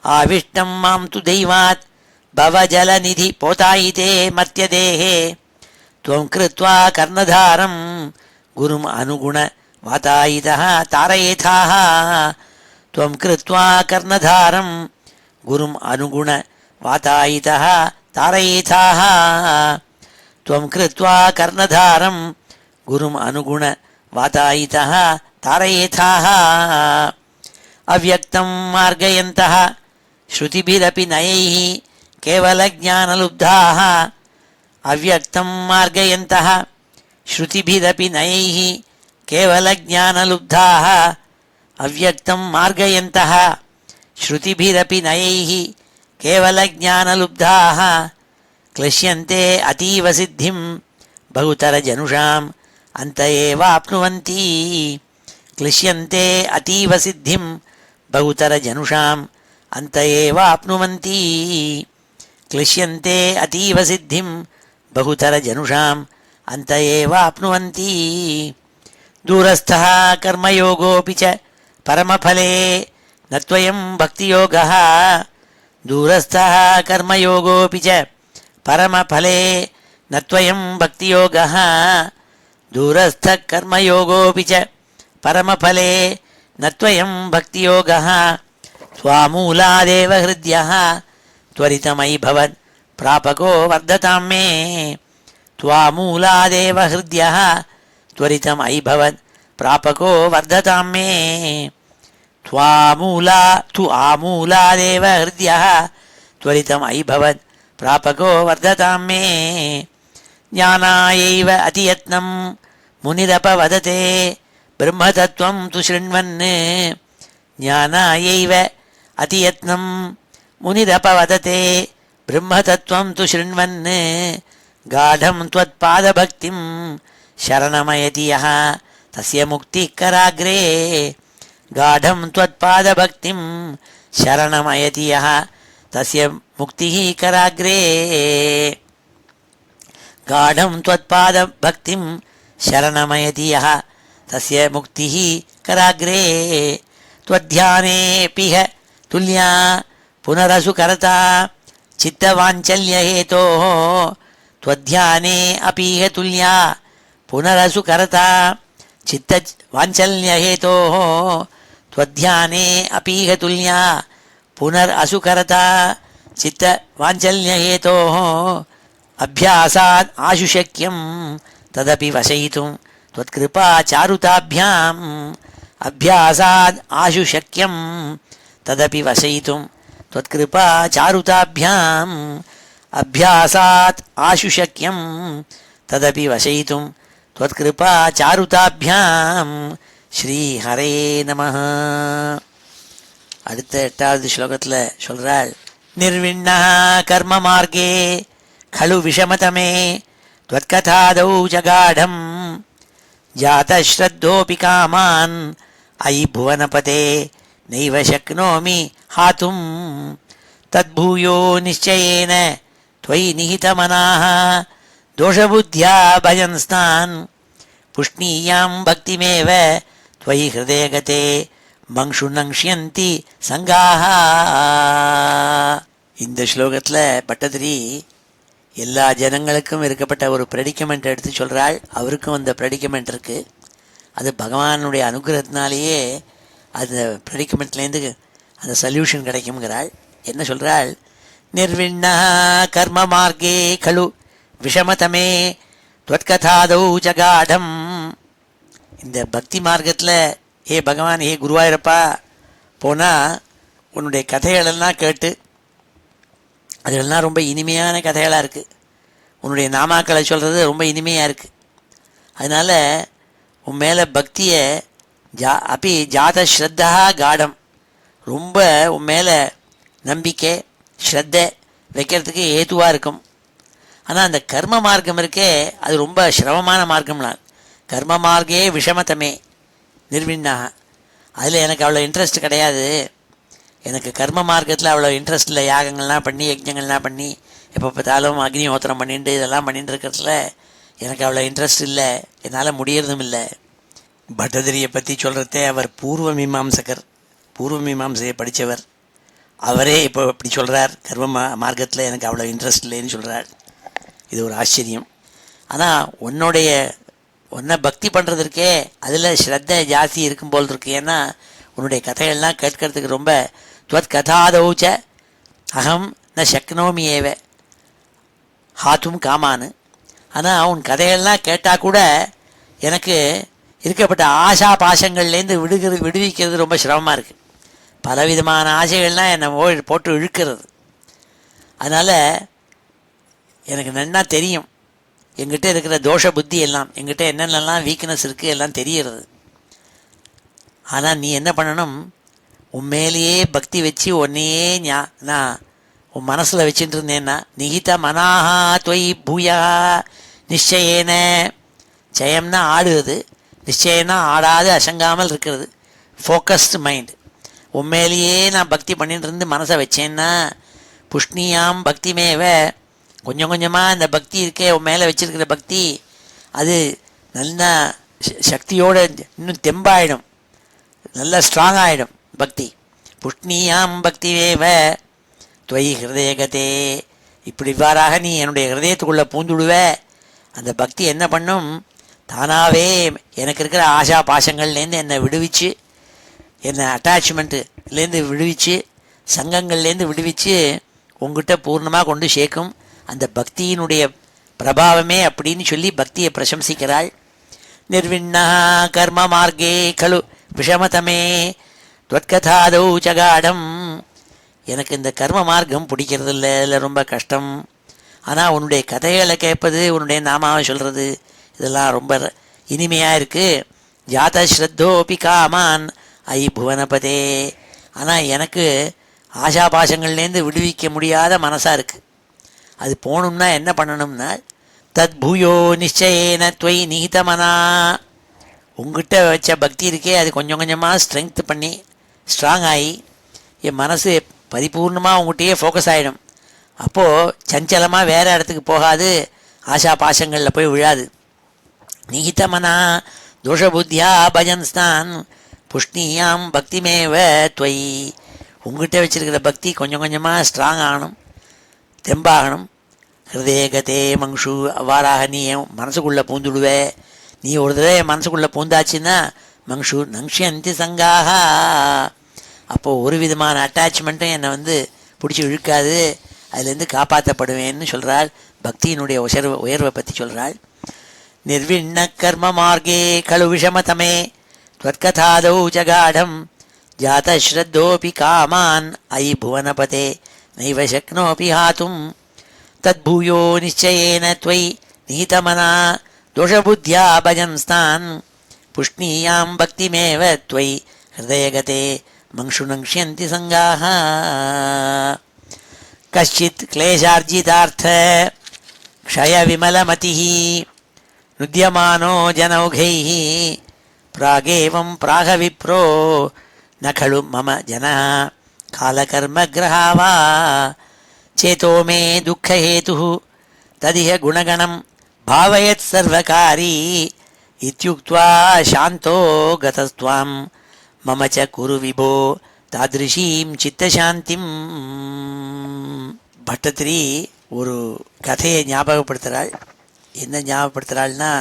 आविष्टं मां तु दैवात् भवजलनिधि पोतायिते मर्त्यदेहे. त्वं कृत्वा कर्णधारं गुरुम् अनुगुण वातायितः तारयेथाः. त्वं कृत्वा कर्णधारं गुरुम् अनुगुण वातायितः तारयेथाः. त्वं कृत्वा कर्णधारं गुरुम् अनुगुण वातायितः तारयेथाः. अव्यक्तं मार्गयन्तः श्रुतिभिरपि नयैः केवलज्ञानलुब्धाः. अव्यक्तं मार्गयन्तः श्रुतिभिरपि नयैः केवलज्ञानलुब्धाः. अव्यक्तं मार्गयन्तः श्रुतिभिरपि नयैः केवलज्ञानलुब्धाः. क्लिश्यन्ते अतीवसिद्धिं बहुतरजनुषाम् अन्त एवाप्नुवन्ति क्लिश्यन्ते अतीव सिद्धिं बहुतरजनुषाम् अन्त एवाप्नुवन्ति क्लिश्यन्ते अतीव सिद्धिं बहुतरजनुषाम् अन्त एवाप्नुवन्ति दूरस्थः कर्मयोगोऽपि च परमफले न त्वयं भक्तियोगः दूरस्थः कर्मयोगोऽपि च परमफले न त्वयं भक्तियोगः दूरस्थः कर्मयोगोऽपि च परमफले न त्वयं भक्तियोगः स्वामूलादेव हृद्यः त्वरितमयि भवन् प्रापको वर्धतां मे त्वामूलादेव हृद्यः त्वरितमयि भवन् प्रापको वर्धतां मे आमूलादेव हृद्यः त्वरितमयि भवन् प्रापको वर्धतां मे ज्ञानायैव अतियत्नं मुनिरपवदते ब्रह्मतत्त्वं तु शृण्वन् ज्ञानायैव अतियत्नं मुनिरपवदते ब्रह्मतत्त्वं तु शृण्वन् गाढं त्वत्पादभक्तिं शरणमयति यः तस्य मुक्तिः कराग्रे गाढं त्वत्पादभक्तिं शरणमयति यः तस्य मुक्तिः कराग्रे गाढं त्वत्पादभक्तिं शरणमयति यः तस्य मुक्तिः कराग्रे त्वध्यानेऽपिह तुल्या पुनरसुकरता चित्तवाञ्चल्यहेतोः त्वध्याने अपीह तुल्या पुनरसुकरता चित्तवाञ्चल्यहेतोः त्वध्याने अपीह तुल्या पुनरसुकरता चित्तवाञ्चल्यहेतोः अभ्यासात् आशुशक्यं तदपि वशयितुं त्वत्कृपा चारुताभ्याम् अभ्यासात् आशुशक्यं तदपि वशयितुं त्वत्कृपा चारुताभ्याम् अभ्यासात् आशुशक्यं तदपि वशयितुं त्वत्कृपा चारुताभ्याम् ஸ்ரீஹரே நமः. அடுத்த 8வது ஸ்லோகத்தில் சொல்றாள், நிர்விண்ணா கர்ம மார்க்கே खलु விஷமதமே त्वत्कथादौ जगाढम् जातश्रद्धोऽपि कामान् अयि भुवनपते नैव शक्नोमि हातुम् तद्भूयो निश्चयेन त्वयि निहितमनाः दोषबुद्ध्या भजन्स्तान् पुष्णीयां भक्तिमेव त्वयि हृदये गते மங்ஷு நங்ஷ்யந்தி சங்காஹ. இந்த ஸ்லோகத்தில் பட்டதிரி எல்லா ஜனங்களுக்கும் இருக்கப்பட்ட ஒரு ப்ரெடிக்கமெண்ட் எடுத்து சொல்கிறாள். அவருக்கும் அந்த ப்ரெடிக்கமெண்ட் இருக்குது. அது பகவானுடைய அனுகிரகத்தினாலேயே அந்த ப்ரெடிக்கமெண்ட்லேருந்து அந்த சொல்யூஷன் கிடைக்கும்ங்கிறாள். என்ன சொல்கிறாள்? நிர்விண்ணா கர்ம மார்க்கே கலு விஷமதமே त्वत्कथादौ जगाढम्. இந்த பக்தி மார்க்கத்தில் ஹே பகவான், ஹே குருவாயூரப்பா, போனால் உன்னுடைய கதைகளெல்லாம் கேட்டு அதெல்லாம் ரொம்ப இனிமையான கதைகளாக இருக்குது. உன்னுடைய நாமாக்களை சொல்கிறது ரொம்ப இனிமையாக இருக்குது. அதனால் உன் மேலே பக்தியை அப்படி ஜாத ஸ்ரத்தா காடம், ரொம்ப உன் மேலே நம்பிக்கை ஸ்ரத்தை வைக்கிறதுக்கு ஏதுவாக இருக்கும். ஆனால் அந்த கர்ம மார்க்கம் இருக்கே, அது ரொம்ப சிரமமான மார்க்கம்லாம். கர்ம மார்க்கே விஷமத்தமே நிர்விண்ணாக. அதில் எனக்கு அவ்வளோ இன்ட்ரெஸ்ட் கிடையாது. எனக்கு கர்ம மார்க்கத்தில் அவ்வளோ இன்ட்ரெஸ்ட் இல்லை. யாகங்கள்லாம் பண்ணி யஜ்ஞங்கள்லாம் பண்ணி எப்போ பார்த்தாலும் அக்னிஹோத்திரம் பண்ணிட்டு இதெல்லாம் பண்ணிட்டு இருக்கிறதுல எனக்கு அவ்வளோ இன்ட்ரெஸ்ட் இல்லை. என்னால் முடியறதும் இல்லை. பட்டதிரியை பற்றி சொல்கிறதே அவர் பூர்வ மீமாம்சகர், பூர்வ மீமாம்சையை படித்தவர். அவரே இப்போ இப்படி சொல்கிறார், கர்ம மார்க்கத்தில் எனக்கு அவ்வளோ இன்ட்ரெஸ்ட் இல்லைன்னு சொல்கிறார். இது ஒரு ஆச்சரியம். ஆனால் உன்னை பக்தி பண்ணுறதுக்கே அதில் ஸ்ரத்தை ஜாஸ்தி இருக்கும் போல் இருக்கு. ஏன்னா உன்னுடைய கதைகள்லாம் கேட்கறதுக்கு ரொம்ப துவத் கதாதௌச்ச அகம் ந சக்னோமி ஏவ ஹாத்தும் காமானு. ஆனால் உன் கதைகள்லாம் கேட்டால் கூட எனக்கு இருக்கப்பட்ட ஆசா பாசங்கள்லேருந்து விடுவிக்கிறது ரொம்ப சிரமமாக இருக்குது. பலவிதமான ஆசைகள்லாம் என்னை போட்டு இழுக்கிறது. அதனால் எனக்கு நன்னா தெரியும் எங்கிட்ட இருக்கிற தோஷ புத்தி எல்லாம், எங்கிட்ட என்னென்னலாம் வீக்னஸ் இருக்குது எல்லாம் தெரிகிறது. ஆனால் நீ என்ன பண்ணணும், உண்மையிலேயே பக்தி வச்சு உன்னையே நான் உன் மனசில் வச்சுட்டு இருந்தேன்னா நிகித மனாஹா தொய் பூயா, நிச்சயேன, ஜெயம்னா ஆடுவது, நிச்சயம்னா ஆடாது அசங்காமல் இருக்கிறது, ஃபோக்கஸ்டு மைண்ட். உண்மையிலேயே நான் பக்தி பண்ணிட்டு இருந்து மனசை வச்சேன்னா புஷ்ணியாம் பக்திமேவ, கொஞ்சம் கொஞ்சமாக இந்த பக்தி இருக்கே உன் மேலே வச்சிருக்கிற பக்தி அது நல்லா சக்தியோடு இன்னும் தெம்பாயிடும், நல்லா ஸ்ட்ராங் ஆகிடும் பக்தி. புஷ்ணியாம் பக்திமேவ துவயி ஹிருதயகதே, இப்படி இவ்வாறாக நீ என்னுடைய ஹிருதயத்துக்குள்ளே பூந்துடுவ. அந்த பக்தி என்ன பண்ணும், தானாகவே எனக்கு இருக்கிற ஆசா பாசங்கள்லேருந்து என்னை விடுவிச்சு, என்னை அட்டாச்மெண்ட்டுலேருந்து விடுவிச்சு, சங்கங்கள்லேருந்து விடுவிச்சு உங்ககிட்ட பூர்ணமாக கொண்டு சேர்க்கும். அந்த பக்தியினுடைய பிரபாவமே அப்படின்னு சொல்லி பக்தியை பிரசம்சிக்கிறாள். நிர்விண்ணா கர்ம மார்க்கே கலு விஷமதமே துவத்கதாதௌ சகாடம். எனக்கு இந்த கர்ம மார்க்கம் பிடிக்கிறது இல்லை, இல்லை ரொம்ப கஷ்டம். ஆனால் உன்னுடைய கதைகளை கேட்பது, உன்னுடைய நாமாவை சொல்கிறது, இதெல்லாம் ரொம்ப இனிமையாக இருக்குது. ஜாத ஸ்ரத்தோபி காமான் ஐ புவனபதே. ஆனால் எனக்கு ஆசாபாசங்கள்லேருந்து விடுவிக்க முடியாத மனசாக இருக்குது. அது போகணும்னா என்ன பண்ணணும்னா தத் பூயோ நிச்சயேன துவயி நிகிதமனா, உங்ககிட்ட வச்ச பக்தி இருக்கே அது கொஞ்சம் கொஞ்சமாக ஸ்ட்ரென்த் பண்ணி ஸ்ட்ராங் ஆகி என் மனசு பரிபூர்ணமாக உங்கள்கிட்டயே ஃபோக்கஸ் ஆகிடும். அப்போது சஞ்சலமாக வேறு இடத்துக்கு போகாது, ஆஷா பாசங்களில் போய் விழாது. நிகிதமனா தோஷபுத்தியா பஜன்ஸ்தான் புஷ்ணியாம் பக்திமேவ துவயி. உங்ககிட்ட வச்சிருக்கிற பக்தி கொஞ்சம் கொஞ்சமாக ஸ்ட்ராங் ஆகணும், தெம்பாகணும். ஹிருதயகதே மங்ஷு, அவ்வாறாக நீ என் மனசுக்குள்ளே பூந்துடுவே. நீ ஒரு தடவை என் மனசுக்குள்ளே பூந்தாச்சுன்னா மங்ஷு நங்ஷியந்தி சங்காக, அப்போது ஒரு விதமான அட்டாச்மெண்ட்டும் என்னை பிடிச்சி இழுக்காது, அதுலேருந்து காப்பாற்றப்படுவேன்னு சொல்கிறாள். பக்தியினுடைய உயர்வை பற்றி சொல்கிறாள். நிர்விண்ண கர்ம மார்க்கே கலு விஷமதமே त्वत्कथादौ जगाढं जातश्रद्धोऽपि कामान् अयि भुवनपते नैव शक्नोऽपि हातुं तद्भूयो निश्चयेन त्वयि निहितमना दोषबुद्ध्या भजंस्तान् पुष्णीयां भक्तिमेव त्वयि हृदयगते मंक्षु नङ्क्ष्यन्ति सङ्गाः. कश्चित् क्लेशार्जितार्थ क्षयविमलमतिः नुद्यमानो जनौघैः प्रागेवं प्रागविप्रो न खलु मम जनः कालकर्मग्रहा वा चेतो मे दुःखहेतुः तदिह गुणगणं भावयत् सर्वकारी इत्युक्त्वा शान्तो गतस्त्वां मम च कुरु विभो तादृशीं चित्तशान्तिम्. பட்டத்திரி ஒரு கதையை ஞாபகப்படுத்துகிறாள். என்ன ஞாபகப்படுத்துகிறாள்னா,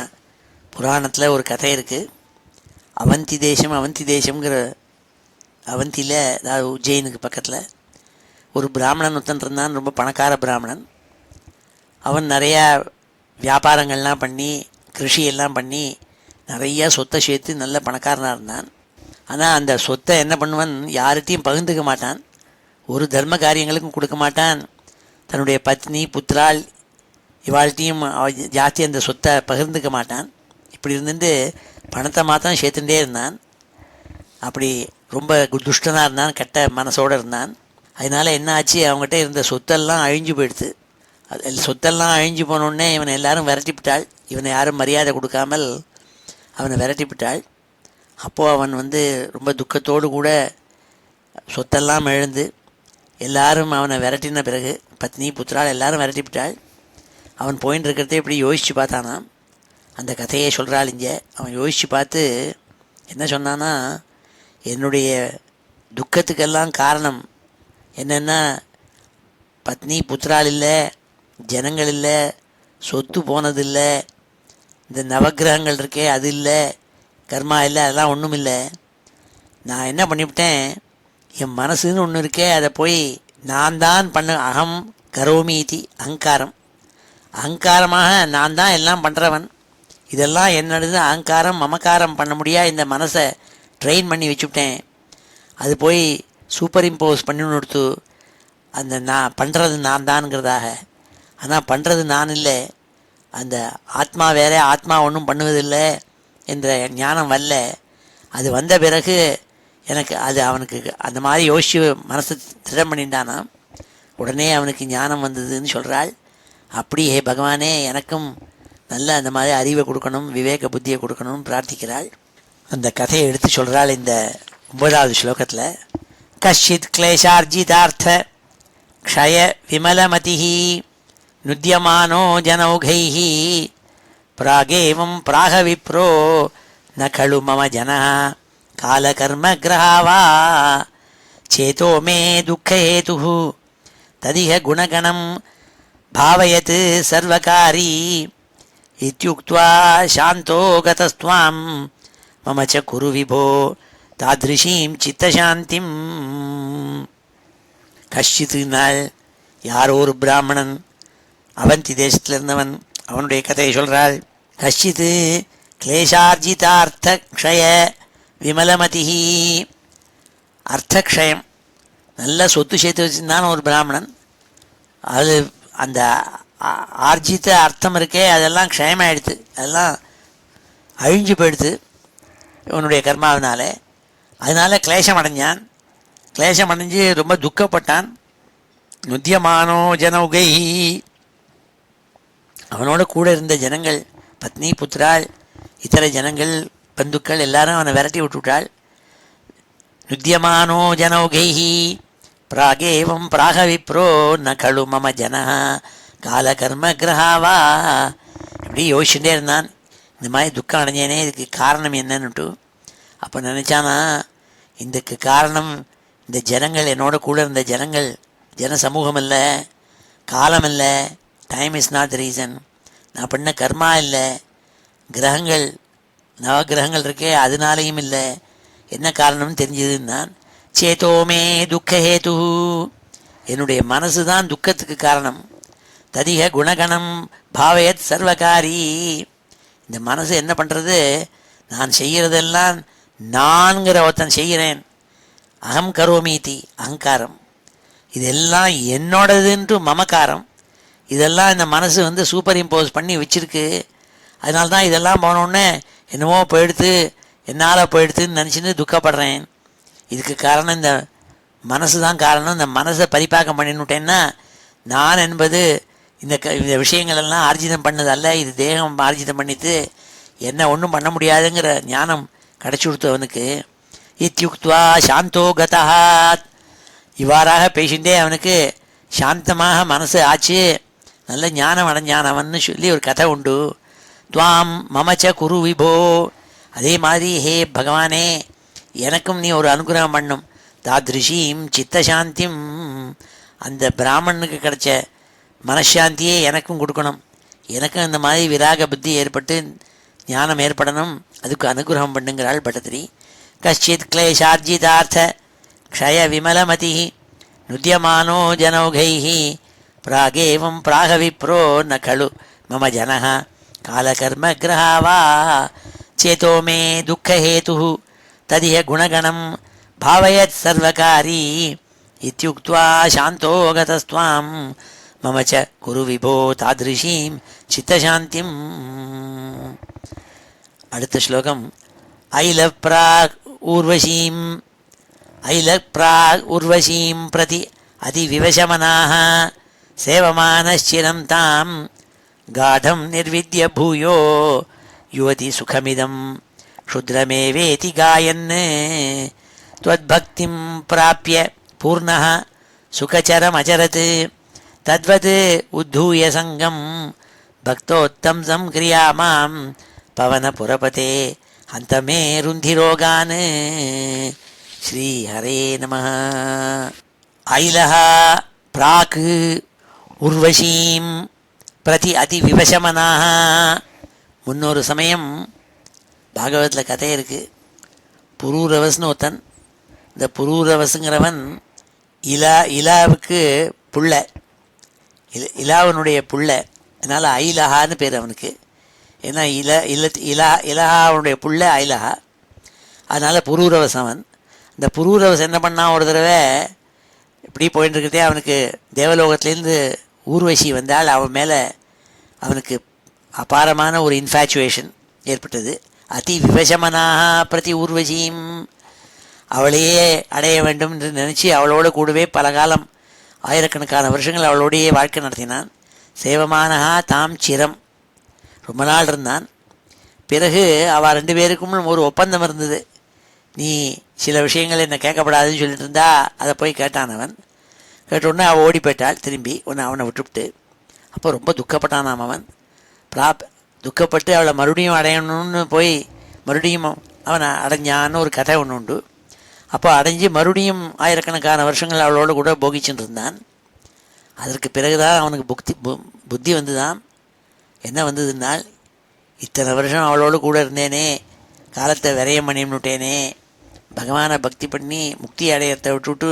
புராணத்தில் ஒரு கதை இருக்குது. அவந்தி தேசம்ங்கிற அவந்தியில், அதாவது உஜ்ஜயினுக்கு பக்கத்தில் ஒரு பிராமணன் ஒருத்தன் இருந்தான். ரொம்ப பணக்கார பிராமணன். அவன் நிறையா வியாபாரங்கள்லாம் பண்ணி கிருஷியெல்லாம் பண்ணி நிறையா சொத்தை சேர்த்து நல்ல பணக்காரனாக இருந்தான். ஆனால் அந்த சொத்தை என்ன பண்ணுவான், யார்கிட்டையும் பகிர்ந்துக்க மாட்டான், ஒரு தர்ம காரியங்களுக்கும் கொடுக்க மாட்டான். தன்னுடைய பத்னி புத்திரால் இவாழ்கிட்டையும் ஜாஸ்தி அந்த சொத்தை பகிர்ந்துக்க மாட்டான். இப்படி இருந்துட்டு பணத்தை மாத்திரம் சேர்த்துட்டே இருந்தான். அப்படி ரொம்ப துஷ்டனாக இருந்தான், கெட்ட மனசோடு இருந்தான். அதனால் என்ன ஆச்சு, அவங்ககிட்ட இருந்த சொத்தெல்லாம் அழிஞ்சு போயிடுது. சொத்தெல்லாம் அழிஞ்சு போனோடனே இவனை எல்லாரும் விரட்டிவிட்டாள். இவனை யாரும் மரியாதை கொடுக்காமல் அவனை விரட்டிவிட்டாள். அப்போது அவன் ரொம்ப துக்கத்தோடு கூட சொத்தெல்லாம் இழந்து எல்லாரும் அவனை விரட்டின பிறகு பத்னி புத்திரால் எல்லாரும் விரட்டிவிட்டாள். அவன் போயின்னு இருக்கிறதே இப்படி யோசித்து பார்த்தானா. அந்த கதையை சொல்கிறாள் இங்கே. அவன் யோசித்து பார்த்து என்ன சொன்னான்னா, என்னுடைய துக்கத்துக்கெல்லாம் காரணம் என்னென்னா, பத்னி புத்திரால் இல்லை, ஜனங்கள் இல்லை, சொத்து போனதில்லை, இந்த நவக்கிரகங்கள் இருக்கே அது இல்லை, கர்மா இல்லை, அதெல்லாம் ஒன்றும் இல்லை. நான் என்ன பண்ணிவிட்டேன், என் மனசுன்னு ஒன்று இருக்கே அதை போய் நான் தான் அகம் கரோமீதி அகங்காரம், அகங்காரமாக நான் தான் எல்லாம் பண்ணுறவன், இதெல்லாம் என்னது அகங்காரம் மமக்காரம் பண்ண முடியாது, இந்த மனசை ட்ரெயின் பண்ணி வச்சுவிட்டேன். அது போய் சூப்பர் இம்போஸ் பண்ணி கொடுத்து அந்த நான் பண்ணுறது நான் தான்ங்கிறதாக. ஆனால் பண்ணுறது நான் இல்லை, அந்த ஆத்மா வேறே, ஆத்மா ஒன்றும் பண்ணுவதில்லை என்ற ஞானம் வரல. அது வந்த பிறகு எனக்கு அது அவனுக்கு அந்த மாதிரி யோசித்து மனசு திடம் பண்ணிட்டானா. உடனே அவனுக்கு ஞானம் வந்ததுன்னு சொல்கிறாள். அப்படி ஹே பகவானே, எனக்கும் நல்ல அந்த மாதிரி அறிவை கொடுக்கணும், விவேக புத்தியை கொடுக்கணும்னு பிரார்த்திக்கிறாள். அந்த கதையை எடுத்து சொல்கிறாள் இந்த 9வது ஸ்லோகத்தில். கஷ்டித் கிளேஷார்ஜிதார்த்த க்ஷய விமலமதிஹி நுத்யமானோ ஜனௌகைஹி பிராகேவம் பிராகவிப்ரோ ந கலு மம ஜனः காலகர்ம கிரஹாவா சேதோ மே துக்கஹேதுः ததிஹ குணகணம் பாவயத் சர்வகாரி இத்யுக்த்வா சாந்தோ கதஸ்த்வாம் மம ச குரு விபோ தாத்ருஷீம் சித்தசாந்திம். கஷ்டித்துனால் யாரோ ஒரு பிராமணன், அவந்தி தேசத்தில் இருந்தவன், அவனுடைய கதையை சொல்கிறாள். கஷ்டித்து கிளேஷார்ஜிதார்த்த க்ஷய விமலமதிஹி, அர்த்தக்ஷயம், நல்ல சொத்து சேர்த்து வச்சுருந்தான் ஒரு பிராமணன். அது அந்த ஆர்ஜித்த அர்த்தம் இருக்கே அதெல்லாம் க்ஷயமாயிடுது, அதெல்லாம் அழிஞ்சு போயிடுது இவனுடைய கர்மாவினால. அதனால கிளேஷம் அடைஞ்சான். கிளேஷம் அடைஞ்சு ரொம்ப துக்கப்பட்டான். நுத்தியமானோ ஜனௌகை, அவனோட கூட இருந்த ஜனங்கள், பத்னி புத்திராள் இதர ஜனங்கள் பந்துக்கள் எல்லாரும் அவனை விரட்டி விட்டுவிட்டாள். நுத்தியமானோ ஜனௌகைஹி பிராகேவம் பிராகவிப்ரோ ந கலு மம ஜனः காலகர்ம கிரஹாவா. இப்படி யோசிச்சுட்டே இருந்தான், இந்த மாதிரி துக்கம் அடைஞ்சேனே இதுக்கு காரணம் என்னன்னுட்டு. அப்போ நினச்சானா, இதுக்கு காரணம் இந்த ஜனங்கள், என்னோட கூட இருந்த ஜனங்கள், ஜன சமூகம் இல்லை, காலம் இல்லை, time is not the reason, நான் பண்ண கர்மா இல்லை, கிரகங்கள் நவகிரகங்கள் இருக்கே அதனாலேயும் இல்லை, என்ன காரணம்னு தெரிஞ்சதுன்னான். சேத்தோமே துக்கஹேது, என்னுடைய மனசு தான் துக்கத்துக்கு காரணம். ததிக குணகணம் பாவயத் சர்வகாரி, இந்த மனசு என்ன பண்ணுறது, நான் செய்கிறதெல்லாம் நான்கிற ஒருத்தன் செய்கிறேன். அகம் கரோமீதி அகங்காரம், இதெல்லாம் என்னோடதுன்ட்டு மமக்காரம், இதெல்லாம் இந்த மனசு சூப்பர் இம்போஸ் பண்ணி வச்சிருக்கு. அதனால தான் இதெல்லாம் போனோடனே என்னமோ போயிடுத்து, என்னால் போயிடுத்துன்னு நினச்சின்னு துக்கப்படுறேன். இதுக்கு காரணம் இந்த மனசு தான் காரணம். இந்த மனசை பரிபாக்கம் பண்ணிவிட்டேன்னா நான் என்பது இந்த விஷயங்களெல்லாம் ஆர்ஜிதம் பண்ணதல்ல, இது தேகம் ஆர்ஜிதம் பண்ணிட்டு என்ன ஒன்றும் பண்ண முடியாதுங்கிற ஞானம் கிடச்சி கொடுத்தவனுக்கு. இத்யுக்த்வா சாந்தோ கதா, இவ்வாறாக பேசிகிட்டே அவனுக்கு சாந்தமாக மனசு ஆச்சு, நல்ல ஞானம் அடைஞ்சானவன்னு சொல்லி ஒரு கதை உண்டு. துவாம் மமச்ச குரு விபோ, அதே மாதிரி ஹே பகவானே எனக்கும் நீ ஒரு அனுகிரகம் பண்ணும். தாத்ருஷீம் சித்தசாந்திம், அந்த பிராமணனுக்கு கிடைச்ச மனசாந்தியே எனக்கும் கொடுக்கணும். எனக்கும் அந்த மாதிரி விராக புத்தி ஏற்பட்டு ஞானம் ஏற்படணும், அதுக்கு அனுகிரகம் பண்ணுங்கிறாள் பட்டத்திரி. கஷ்டித் கிளேஷார்ஜிதார்த்த க்ஷய விமலமதி நுத்யமானோ ஜனௌகைஹி பிராகேவம் பிராகவிப்ரோ ந கலு மம ஜனः காலகர்ம கிரஹாவா சேதோ மே துக்கஹேதுः ததிஹ குணகணம் பாவயத் சர்வகாரி இத்யுக்த்வா சாந்தோ கதஸ்த்வாம் மம ச குரு விபோ தாத்ருஷீம் சித்தசாந்திம். அடுத்த ஸ்லோகம். ஐலப்ராக் ஊர்வசீம், ஐலப்ராக் ஊர்வசீம் பிரதி அதிவிவசமனாः சேவமானश्चिरं தாம் காடம் நிர்வித்ய பூயோ யுவதி சுகமிதம் க்ஷுத்ரமேவேதி காயன் த்வத்பக்திம் பிராப்ய பூர்ணः சுகச்சரமச்சரத் தத்வத் உத்தூய சங்கம் பக்தோத்தம்சம் கிரியாமாம் பவனபுரபதே ஹந்தமே ருந்திரோகான். ஸ்ரீ ஹரே நமः. ஐலஹ பிராக் உர்வசீம் பிரதி அதி விவசமனாக. முன்னொரு சமயம் பாகவத்தில் கதை இருக்குது. புரூரவஸ்னு ஒருத்தன். இந்த புரூரவசுங்கிறவன் இலாவுக்கு புள்ள, இலாவனுடைய புள்ள, அதனால் ஐலஹான்னு பேர் அவனுக்கு. ஏன்னா இலஹாவுடைய புள்ள ஐலஹா, அதனால் புரூரவசவன். இந்த புரூரவசம் என்ன பண்ணான், ஒரு தடவை இப்படி போயிட்டு இருக்கிறதே அவனுக்கு தேவலோகத்திலேருந்து ஊர்வசி வந்தால் அவன் மேலே அவனுக்கு அபாரமான ஒரு இன்ஃபேச்சுவேஷன் ஏற்பட்டது. அதி விவசமனாக பிரதி ஊர்வசியும், அவளையே அடைய வேண்டும் என்று நினச்சி அவளோட கூடவே பல காலம் ஆயிரக்கணக்கான வருஷங்கள் அவளோடையே வாழ்க்கை நடத்தினான். சேவமானஹா தாம் சிரம், ரொம்ப நாள் இருந்தான். பிறகு அவள் 2 பேருக்கும் ஒரு ஒப்பந்தம் இருந்தது. நீ சில விஷயங்கள் என்னை கேட்கப்படாதுன்னு சொல்லிட்டு இருந்தா அதை போய் கேட்டான் அவன். கேட்டவுடனே அவள் ஓடி போயிட்டாள் திரும்பி அவனை விட்டுவிட்டு. அப்போ ரொம்ப துக்கப்பட்டானாம் அவன். துக்கப்பட்டு அவளை மறுபடியும் அடையணும்னு போய் மறுபடியும் அவனை அடைஞ்சான்னு ஒரு கதை ஒன்று உண்டு. அப்போ அடைஞ்சு மறுபடியும் ஆயிரக்கணக்கான வருஷங்கள் அவளோட கூட போகிச்சுட்டு இருந்தான். அதற்கு பிறகுதான் அவனுக்கு புத்தி வந்துதான். என்ன வந்ததுன்னால், இத்தனை வருஷம் அவளோடு கூட இருந்தேனே, காலத்தை விரயம் பண்ணிவிட்டேனே, பகவானை பக்தி பண்ணி முக்தி அடையத்தை விட்டுவிட்டு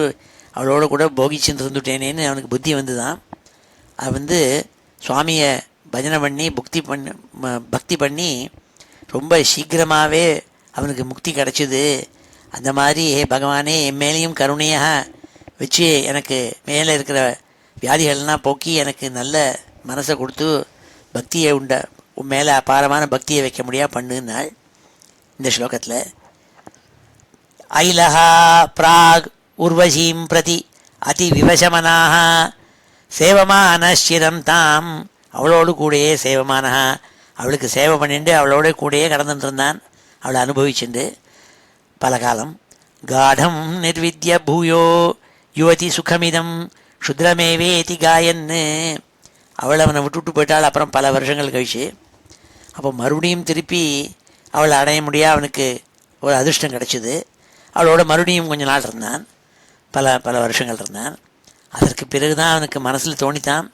அவளோட கூட போகிச்சுட்டு இருந்துட்டேனேன்னு அவனுக்கு புத்தி வந்துதான். அது சுவாமியை பஜனை பண்ணி பக்தி பண்ணி ரொம்ப சீக்கிரமாகவே அவனுக்கு முக்தி கிடச்சிது. அந்த மாதிரி பகவானே என் மேலேயும் கருணையாக வச்சு எனக்கு மேலே இருக்கிற வியாதிகள்லாம் போக்கி எனக்கு நல்ல மனசை கொடுத்து பக்தியை உன் மேலே அபாரமான பக்தியை வைக்க முடியா பண்ணுனாள் இந்த ஸ்லோகத்தில். ஐலஹா பிராக் உர்வசீம் பிரதி அதி விவசமனாக சேவமானசிரம் தாம். அவளோடு கூடயே சேவமானஹா, அவளுக்கு சேவை பண்ணிட்டு அவளோட கூடயே கடந்துட்டு இருந்தான், அவளை அனுபவிச்சுண்டு பல காலம். காடம் நிர்வித்ய பூயோ யுவதி சுகமிதம் க்ஷுத்ரமேவேதி காயன்னு. அவளை அவனை விட்டுவிட்டு போயிட்டாள் அப்புறம் பல வருஷங்கள் கழிச்சு. அப்போ மறுபடியும் திருப்பி அவளை அடைய முடியா அவனுக்கு ஒரு அதிர்ஷ்டம் கிடச்சிது. அவளோட மறுபடியும் கொஞ்ச நாள் இருந்தான், பல வருஷங்கள் இருந்தான். அதற்கு பிறகுதான் அவனுக்கு மனசில் தோணித்தான்,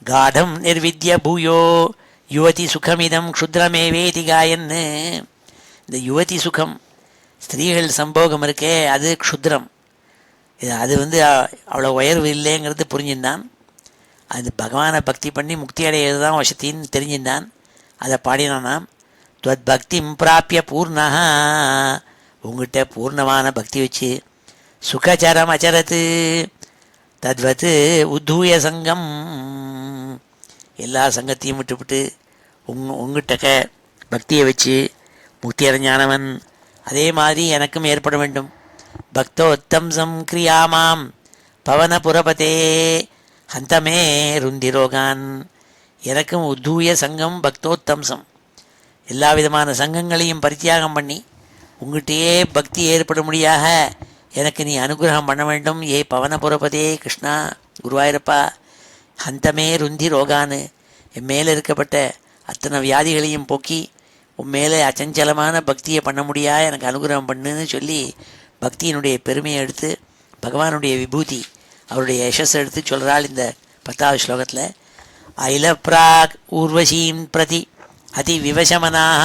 காடம் நிர்வித்ய பூயோ யுவதி சுகமிதம் க்ஷுத்ரமேவேதி காயன்னு. இந்த யுவதி சுகம், ஸ்திரீகள் சம்போகம் இருக்கே, அது க்ஷுத்ரம். அது அவ்வளோ உயர்வு இல்லைங்கிறது புரிஞ்சிருந்தான். அது பகவானை பக்தி பண்ணி முக்தி அடையிறது தான் வசத்தின்னு தெரிஞ்சிருந்தான். அதை பாடினானாம். துவத் பக்திம் பிராப்பிய பூர்ணா, உங்ககிட்ட பூர்ணமான பக்தி வச்சு சுகச்சரம் அச்சரத்து தத்வத்து உத்தூய சங்கம், எல்லா சங்கத்தையும் விட்டுவிட்டு உங்ககிட்ட பக்தியை வச்சு முக்தி அடைஞ்சானவன் அதே மாதிரி எனக்கும் ஏற்பட வேண்டும். பக்தோத்தம்சம் கிரியாமாம் பவனபுரபதே ஹந்தமே ருந்திரோகான். எனக்கும் உத்தூய சங்கம் பக்தோத்தம்சம், எல்லா விதமான சங்கங்களையும் பரித்தியாகம் பண்ணி உங்கள்கிட்டயே பக்தி ஏற்படும்படியாக எனக்கு நீ அனுகிரகம் பண்ண வேண்டும். ஏ பவனபுரபதே கிருஷ்ணா குருவாயூரப்பா. ஹந்தமே ருந்தி ரோகான்னு, என் மேலே இருக்கப்பட்ட அத்தனை வியாதிகளையும் போக்கி உன் மேலே அச்சஞ்சலமான பக்தியை பண்ண முடியா எனக்கு அனுகிரகம் பண்ணுன்னு சொல்லி பக்தியினுடைய பெருமையை எடுத்து பகவானுடைய விபூதி அவருடைய யசஸ் எடுத்து சொல்கிறாள் இந்த 10வது ஸ்லோகத்தில். ஐலப்ராக் ஊர்வசீம் பிரதி அதி விவசமனாக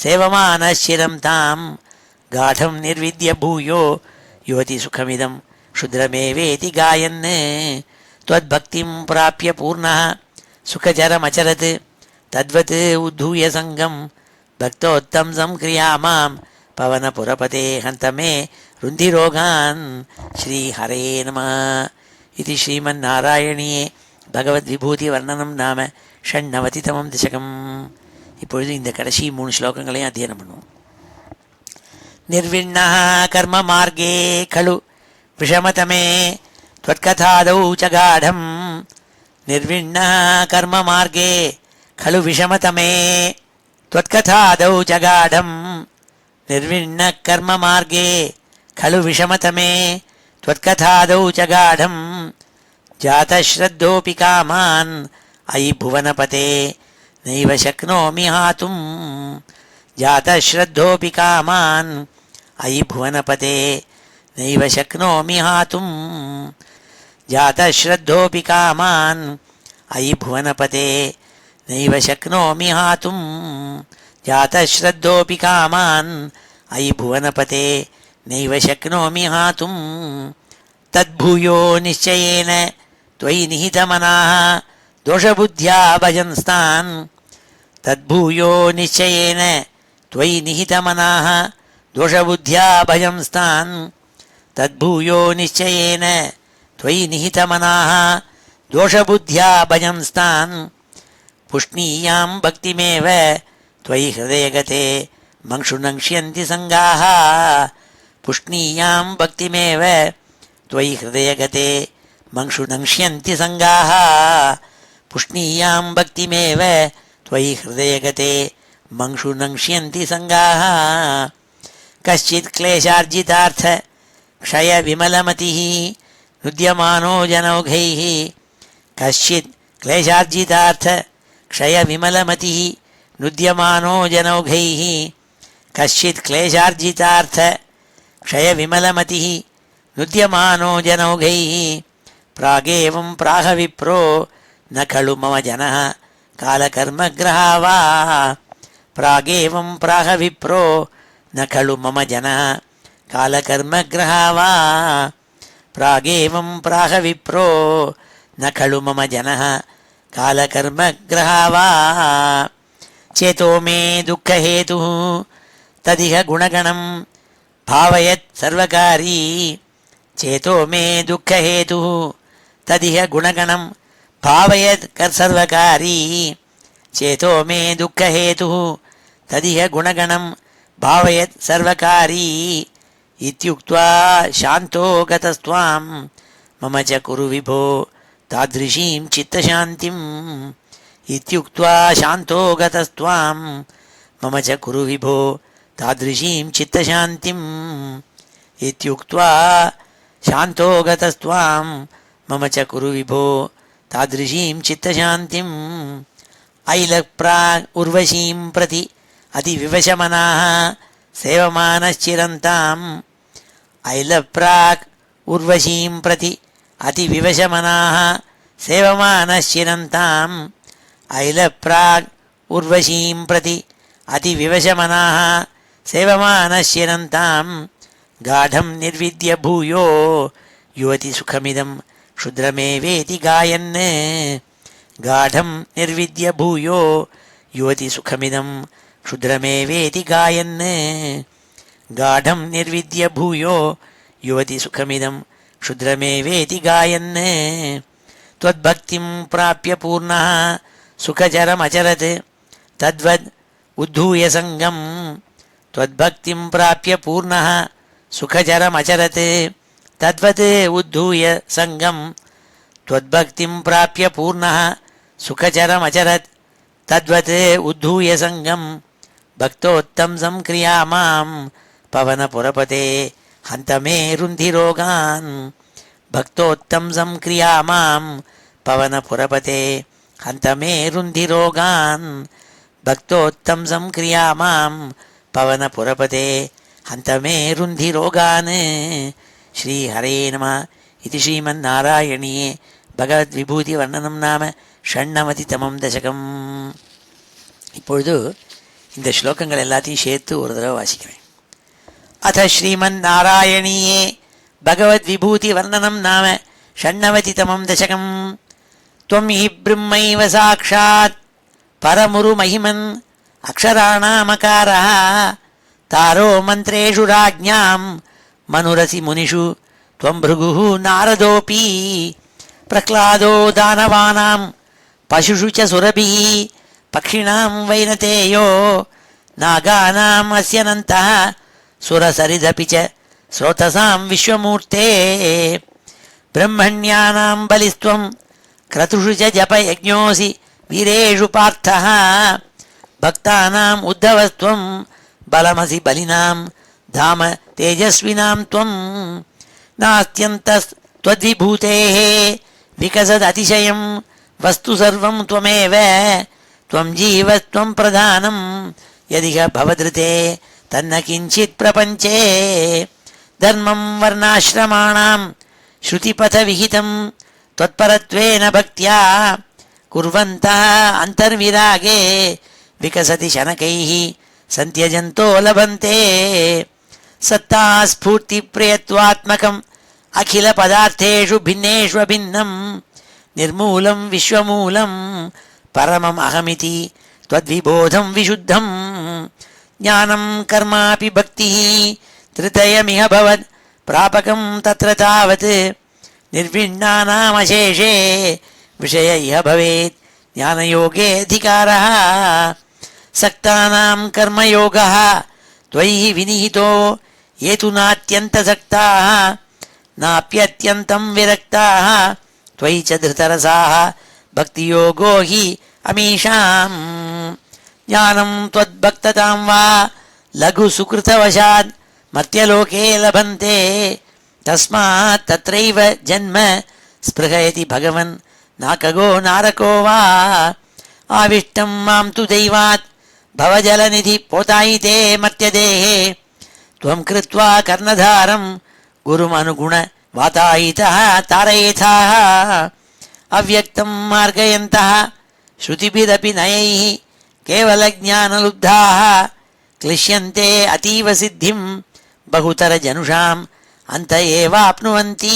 சேவமானசிரம் தாம் காடம் நிர்வித்ய பூயோ யுவதி சுகமிதம் க்ஷுத்ரமேவேதி காயன்னு துவத் பக்திம் பிராப்பிய பூர்ணா சுகச்சரமச்சரத் தத்வத் உத்தூய சங்கம் பக்தோத்தம்சம் கிரியாமாம் பவனபுரபதே ஹந்தமே ருந்திரோகான். ஸ்ரீ ஹரே நமः. இது ஸ்ரீமன்னாராயணியே பகவத்விபூதி வர்ணனம் நாம ஷண்ணவதிதமம் தசகம். இப்பொழுது இந்த கடைசி 3 ஸ்லோகங்களையும் அத்தியனம் பண்ணுவோம். நிர்விண்ணः கர்ம மார்கே खलु விஷமதமே त्वत्कथादौ च गाढम्. निर्विण्णः कर्म मार्गे खलु विषमतमे त्वत्कथादौ च गाढम्. निर्विण्णः कर्म मार्गे खलु विषमतमे त्वत्कथादौ च गाढम्. जातश्रद्धोऽपि कामान् अयि भुवनपते नैव शक्नोमि हातुम्. जातश्रद्धोऽपि कामान् अयि भुवनपते नैव शक्नोमि हातुम्. जातश्रद्धोऽपि कामान् अयि भुवनपते नैव शक्नोमि हातुम्. जातश्रद्धोऽपि कामान् अयि भुवनपते नैव शक्नोमि हातुम्. तद्भूयो निश्चयेन त्वयि निहितमनाः दोषबुद्ध्या भजन्स्तान्. तद्भूयो निश्चयेन त्वयि निहितमनाः दोषबुद्ध्या भजन्स्तान्. तद्भूयो निश्चयेन त्वयि निहितमनाः दोषबुद्ध्या भजन्स्तान्. पुष्णीयां भक्तिमेव त्वयि हृदयगते मंक्षुनङ्क्ष्यन्ति सङ्गाः. पुष्णीयां भक्तिमेव त्वयि हृदयगते मंक्षुनङ्क्ष्यन्ति सङ्गाः. पुष्णीयां भक्तिमेव त्वयि हृदयगते मंशु नङ्क्ष्यन्ति सङ्गाः कश्चित् क्लेशार्जितार्थ क्षय विमलमतिः नुद्यमानो जनौघैः कश्चित् क्लेशार्जितार्थ क्षय विमलमतिः नुद्यमानो जनौघैः कश्चित् क्लेशार्जितार्थ क्षय विमलमतिः नुद्यमानो जनौघैः प्रागेवं प्राह विप्रो न खलु मम जनः कालकर्मग्रहा वा प्रागेवं प्राह विप्रो न खलु मम जनः कालकर्मग्रहा वा प्रागेवं प्राह विप्रो न खलु मम जनः कालकर्मग्रहा वा चेतो मे दुःखहेतुः तदिह गुणगणं भावयत् सर्वकारी चेतो मे दुःखहेतुः तदिह गुणगणं भावयत् सर्वकारी चेतो मे दुःखहेतुः तदिह गुणगणं भावयत् सर्वकारी इत्युक्त्वा शान्तो गतस्त्वां मम च कुरु विभो तादृशीं चित्तशान्तिम् इत्युक्त्वा शान्तो गतस्त्वां मम च कुरु विभो तादृशीं चित्तशान्तिम् इत्युक्त्वा शान्तो गतस्त्वां मम च कुरु विभो तादृशीं चित्तशान्तिम् ऐलप्राग् उर्वशीं प्रति अतिविवशमनाः सेवमानश्चिरन्ताम् ऐलप्राग् उर्वशीं प्रति अतिविवशमनाः सेवमानश्चिरन्ताम् ऐलप्राग् उर्वशीं प्रति अतिविवशमनाः सेवमानश्चिरन्ताम् गाढं निर्विद्य भूयो युवति सुखमिदं क्षुद्रमेवेति गायन् गाढं निर्विद्य भूयो युवति सुखमिदं क्षुद्रमेवेति गायन् गाढं निर्विद्य भूयो युवति सुखमिदं क्षुद्रमेवेति गायन् त्वद्भक्तिं प्राप्य पूर्णः सुखचरमचरत् तद्वद् उद्धूय सङ्गम् त्वद्भक्तिं प्राप्य पूर्णः सुखचरमचरत् तद्वत् उद्धूय सङ्गम् त्वद्भक्तिं प्राप्य पूर्णः सुखचरमचरत् तद्वत् उद्धूय सङ्गम् भक्तोत्तंसं क्रियामां पवनपुरपते हन्त मे रुन्धिरोगान् भक्तोत्तंसं क्रियामां पवनपुरपते हन्त मे रुन्धिरोगान् भक्तोत्तंसं क्रियामां पवनपुरपते हन्त मे रुन्धिरोगान् श्रीहरे नमः इति श्रीमन्नारायणीये भगवद्विभूतिवर्णनं नाम षण्णवतितमं दशकम् இப்பொழுது இந்த ஸ்லோகங்கள் எல்லாத்தையும் சேர்த்து ஒரு தடவை வாசிக்கிறேன். அத ஸ்ரீமன்னாராயணீயே भगवद्विभूतिवर्णनं नाम षण्णवतितमं दशकम् त्वं हि ब्रह्मैव साक्षात् परमुरुमहिमन् अक्षराणामकारः तारो मन्त्रेषु राज्ञां मनुरसि मुनिषु त्वं भृगुः नारदोऽपि प्रह्लादो दानवानां पशुषु च सुरभिः पक्षिणां वैनतेयो नागानाम् अस्यनन्तः सुरसरिदपि च स्रोतसां विश्वमूर्ते ब्रह्मण्यानां बलिस्त्वं क्रतुषु च जपयज्ञोऽसि वीरेषु पार्थः भक्तानाम् उद्धवस्त्वं बलमसि बलिनां धाम तेजस्विनां त्वं नास्त्यन्तस्त्वद्विभूतेः विकसदतिशयं वस्तु सर्वं त्वमेव त्वं जीवस्त्वं प्रधानं यदिह भवदृते तन्न किञ्चित् प्रपञ्चे धर्मं वर्णाश्रमाणां श्रुतिपथविहितं त्वत्परत्वेन भक्त्या कुर्वन्तः अन्तर्विरागे विकसति शनकैः सन्त्यजन्तो लभन्ते सत्ता स्फूर्तिप्रियत्वात्मकम् अखिलपदार्थेषु भिन्नेष्वभिन्नं निर्मूलं विश्वमूलं परमम् अहमिति त्वद्विबोधं विशुद्धं ज्ञानं कर्मापि भक्तिः त्रितयमिह भवत् प्रापकं तत्र तावत् निर्विण्णानामशेषे विषय इह भवेत् ज्ञानयोगेऽधिकारः सक्तानां कर्मयोगः त्वयि विनिहितो ये तु नात्यन्तसक्ताः नाप्यत्यन्तं विरक्ताः त्वयि च धृतरसाः भक्तियोगो हि அமீஷாம் ஞானம் த்வத்பக்ததாம் வா லகு சுக்ருதவசாத் மர்த்தியலோகே லபந்தே தஸ்மாத் தத்ரைவ ஜன்ம ஸ்பிருஹயதி பகவன் நாககோ நாரகோ வா ஆவிஷ்டம் மாம் து தெய்வாத் பவஜலநிதி போதாயிதே மர்த்தியதேஹே त्वं कृत्वा कर्णधारं गुरुमनुगुण वातायितः तारयेथाः अव्यक्तं मार्गयन्तः श्रुतिभिरपि नयैः केवलज्ञानलुब्धाः क्लिश्यन्ते अतीव सिद्धिं बहुतरजनुषाम् अन्त एवाप्नुवन्ति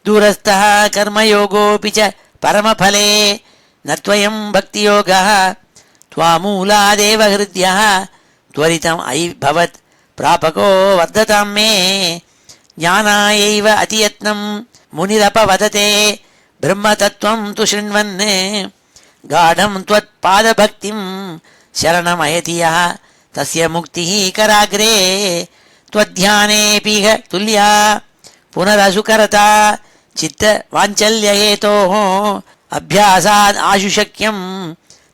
दूरस्थः कर्मयोगोऽपि च परमफले न त्वयं भक्तियोगः त्वामूलादेव हृद्यः त्वरितम् अयि भवत् प्रापको वर्धतां मे ज्ञानायैव अतियत्नं मुनिरपवदते ब्रह्मतत्त्वं तु शृण्वन् गाढं त्वत्पादभक्तिं शरणमयति यः तस्य मुक्तिः कराग्रे त्वध्यानेऽपीह तुल्या पुनरसुकरता चित्तवाञ्चल्यहेतोः अभ्यासाद् आशु शक्यं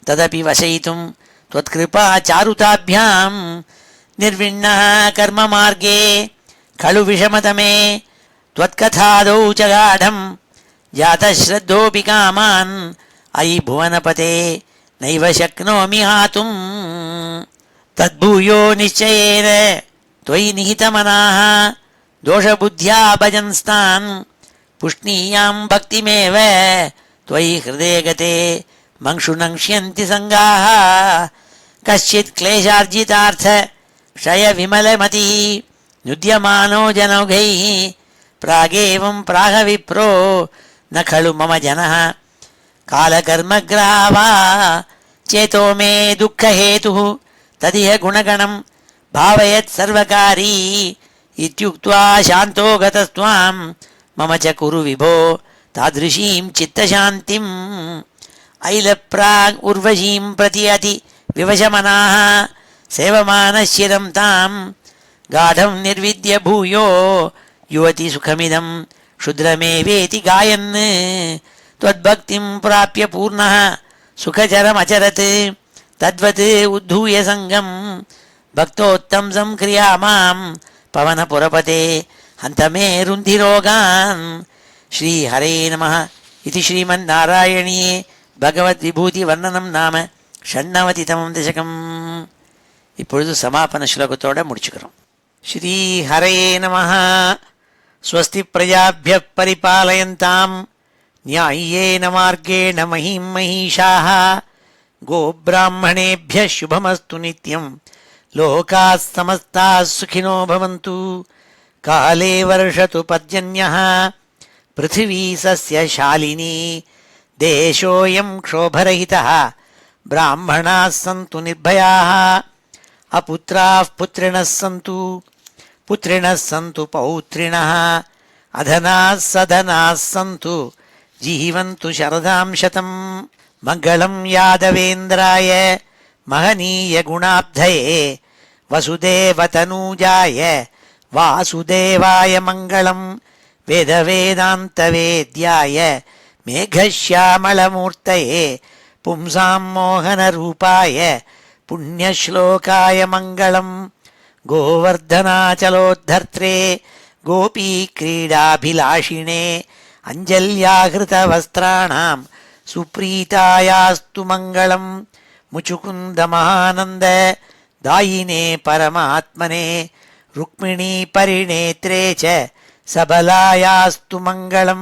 तदपि वशयितुं त्वत्कृपा चारुताभ्यां निर्विण्णः कर्ममार्गे खलु विषमतमे त्वत्कथादौ च गाढं जातश्रद्धोऽपि कामान् अयि भुवनपते नैव शक्नोमि हातुं तद्भूयो निश्चयेन त्वयि निहितमनाः दोषबुद्ध्या भजन्स्तान् पुष्णीयां भक्तिमेव त्वयि हृदये गते मंशु नङ्क्ष्यन्ति सङ्गाः कश्चित् क्लेशार्जितार्थ क्षय विमलमतिः नुद्यमानो जनौघैः प्रागेवं प्राह विप्रो न खलु मम जनः कालकर्मग्रावा चेतो मे दुःखहेतुः तदिह गुणगणं भावयत् सर्वकारी इत्युक्त्वा शान्तो गतस्त्वां मम च कुरु विभो तादृशीं चित्तशान्तिम् ऐलप्राग् उर्वशीं प्रति अति विवशमनाः सेवमानशिरं तां गाढं निर्विद्य भूयो युवति सुखमिदं क्षुद्रमेवेति गायन् त्वद्भक्तिं प्राप्य पूर्णः सुखचरमचरत् तद्वत् उद्धूय सङ्गं भक्तोत्तंसं क्रियामां पवनपुरपते हन्त मे रुन्धिरोगान् श्रीहरे नमः इति श्रीमन्नारायणीये भगवद्विभूतिवर्णनं नाम षण्णवतितमं दशकम् இப்பொழுது சமாபன ஸ்லோகத்தோட முடிச்சுக்கிறோம். ஸ்ரீ ஹரே நமஹ. ஸ்வஸ்தி பிரஜாப்ய பரிபாலயந்தாம் न्याय्येन मार्गेण महीं महिषाः गोब्राह्मणेभ्यः शुभमस्तु नित्यं लोकाः समस्ताः सुखिनो भवन्तु. काले वर्षतु पर्जन्यः पृथिवी सस्यशालिनी देशोऽयं क्षोभरहितः ब्राह्मणाः सन्तु निर्भयाः अपुत्राः पुत्रिणः सन्तु पुत्रिणः सन्तु पौत्रिणः अधनाः सधनाः सन्तु जीवन्तु शरदां शतं. मङ्गलं यादवेन्द्राय महनीय गुणाब्धये वसुदेवतनूजाय वासुदेवाय मङ्गलं वेदवेदान्तवेद्याय मेघश्यामलमूर्तये पुंसां मोहनरूपाय पुण्यश्लोकाय मङ्गलं. गोवर्धनाचलोद्धर्त्रे गोपीक्रीडाभिलाषिणे अञ्जल्याहृतवस्त्राणां सुप्रीतायास्तु मङ्गलं. मुचुकुन्दमहानन्द दायिने परमात्मने रुक्मिणी परिणेत्रे च सबलायास्तु मङ्गलं.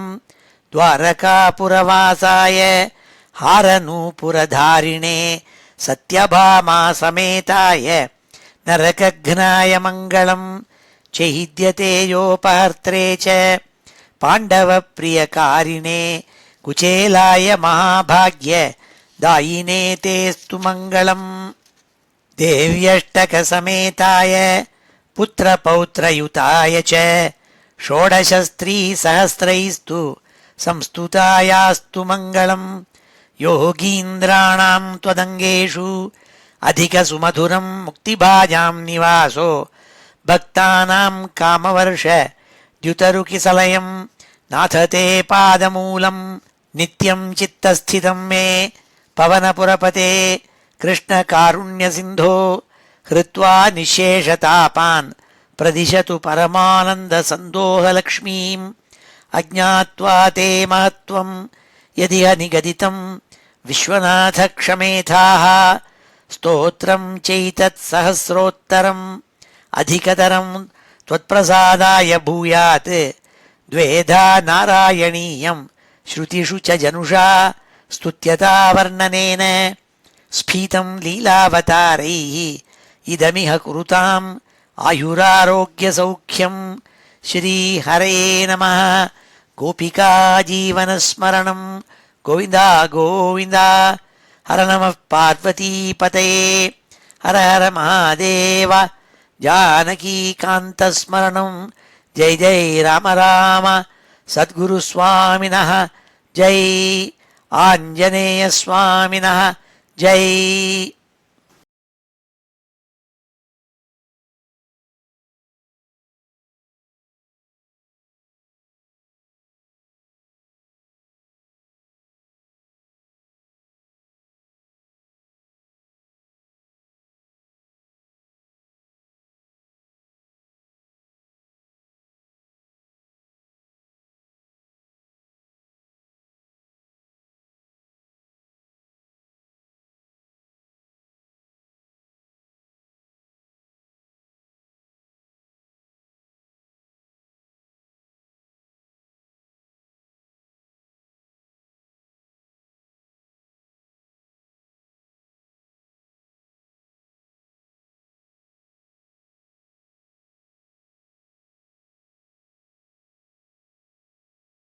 द्वारकापुरवासाय हारनूपुरधारिणे सत्यभामा समेताय नरकघ्नाय मङ्गलं. चैद्यतेजोपहर्त्रे च पाण्डवप्रियकारिणे कुचेलाय महाभाग्य दायिने तेस्तु मङ्गलं. देव्यष्टकसमेताय पुत्रपौत्रयुताय च षोडशस्त्रीसहस्रैस्तु संस्तुतायास्तु मङ्गलं. योगीन्द्राणां त्वदङ्गेषु अधिकसुमधुरं मुक्तिभाजां निवासो भक्तानां कामवर्ष द्युतरुकिसलयं नाथ ते पादमूलं. नित्यं चित्तस्थितं मे पवनपुरपते कृष्णकारुण्यसिन्धो हृत्वा निःशेषतापान् प्रदिशतु परमानन्दसन्दोहलक्ष्मीम् अज्ञात्वा ते महत्त्वं यदिह निगदितं विश्वनाथ क्षमेथाः स्तोत्रं चैतत्सहस्रोत्तरम् अधिकतरं त्वत्प्रसादाय भूयात् द्वेधा नारायणीयं श्रुतिषु च जनुषा स्तुत्यता वर्णनेन स्फीतं लीलावतारैः इदमिह कुरुताम् आयुरारोग्यसौख्यं श्रीहरे नमः गोपिका जीवनस्मरणं गोविन्द गोविन्द हर नमः पार्वतीपतये हर हर महादेव जानकीकान्तस्मरणं जय जय राम राम सद्गुरुस्वामिनः जय आञ्जनेयस्वामिनः जय।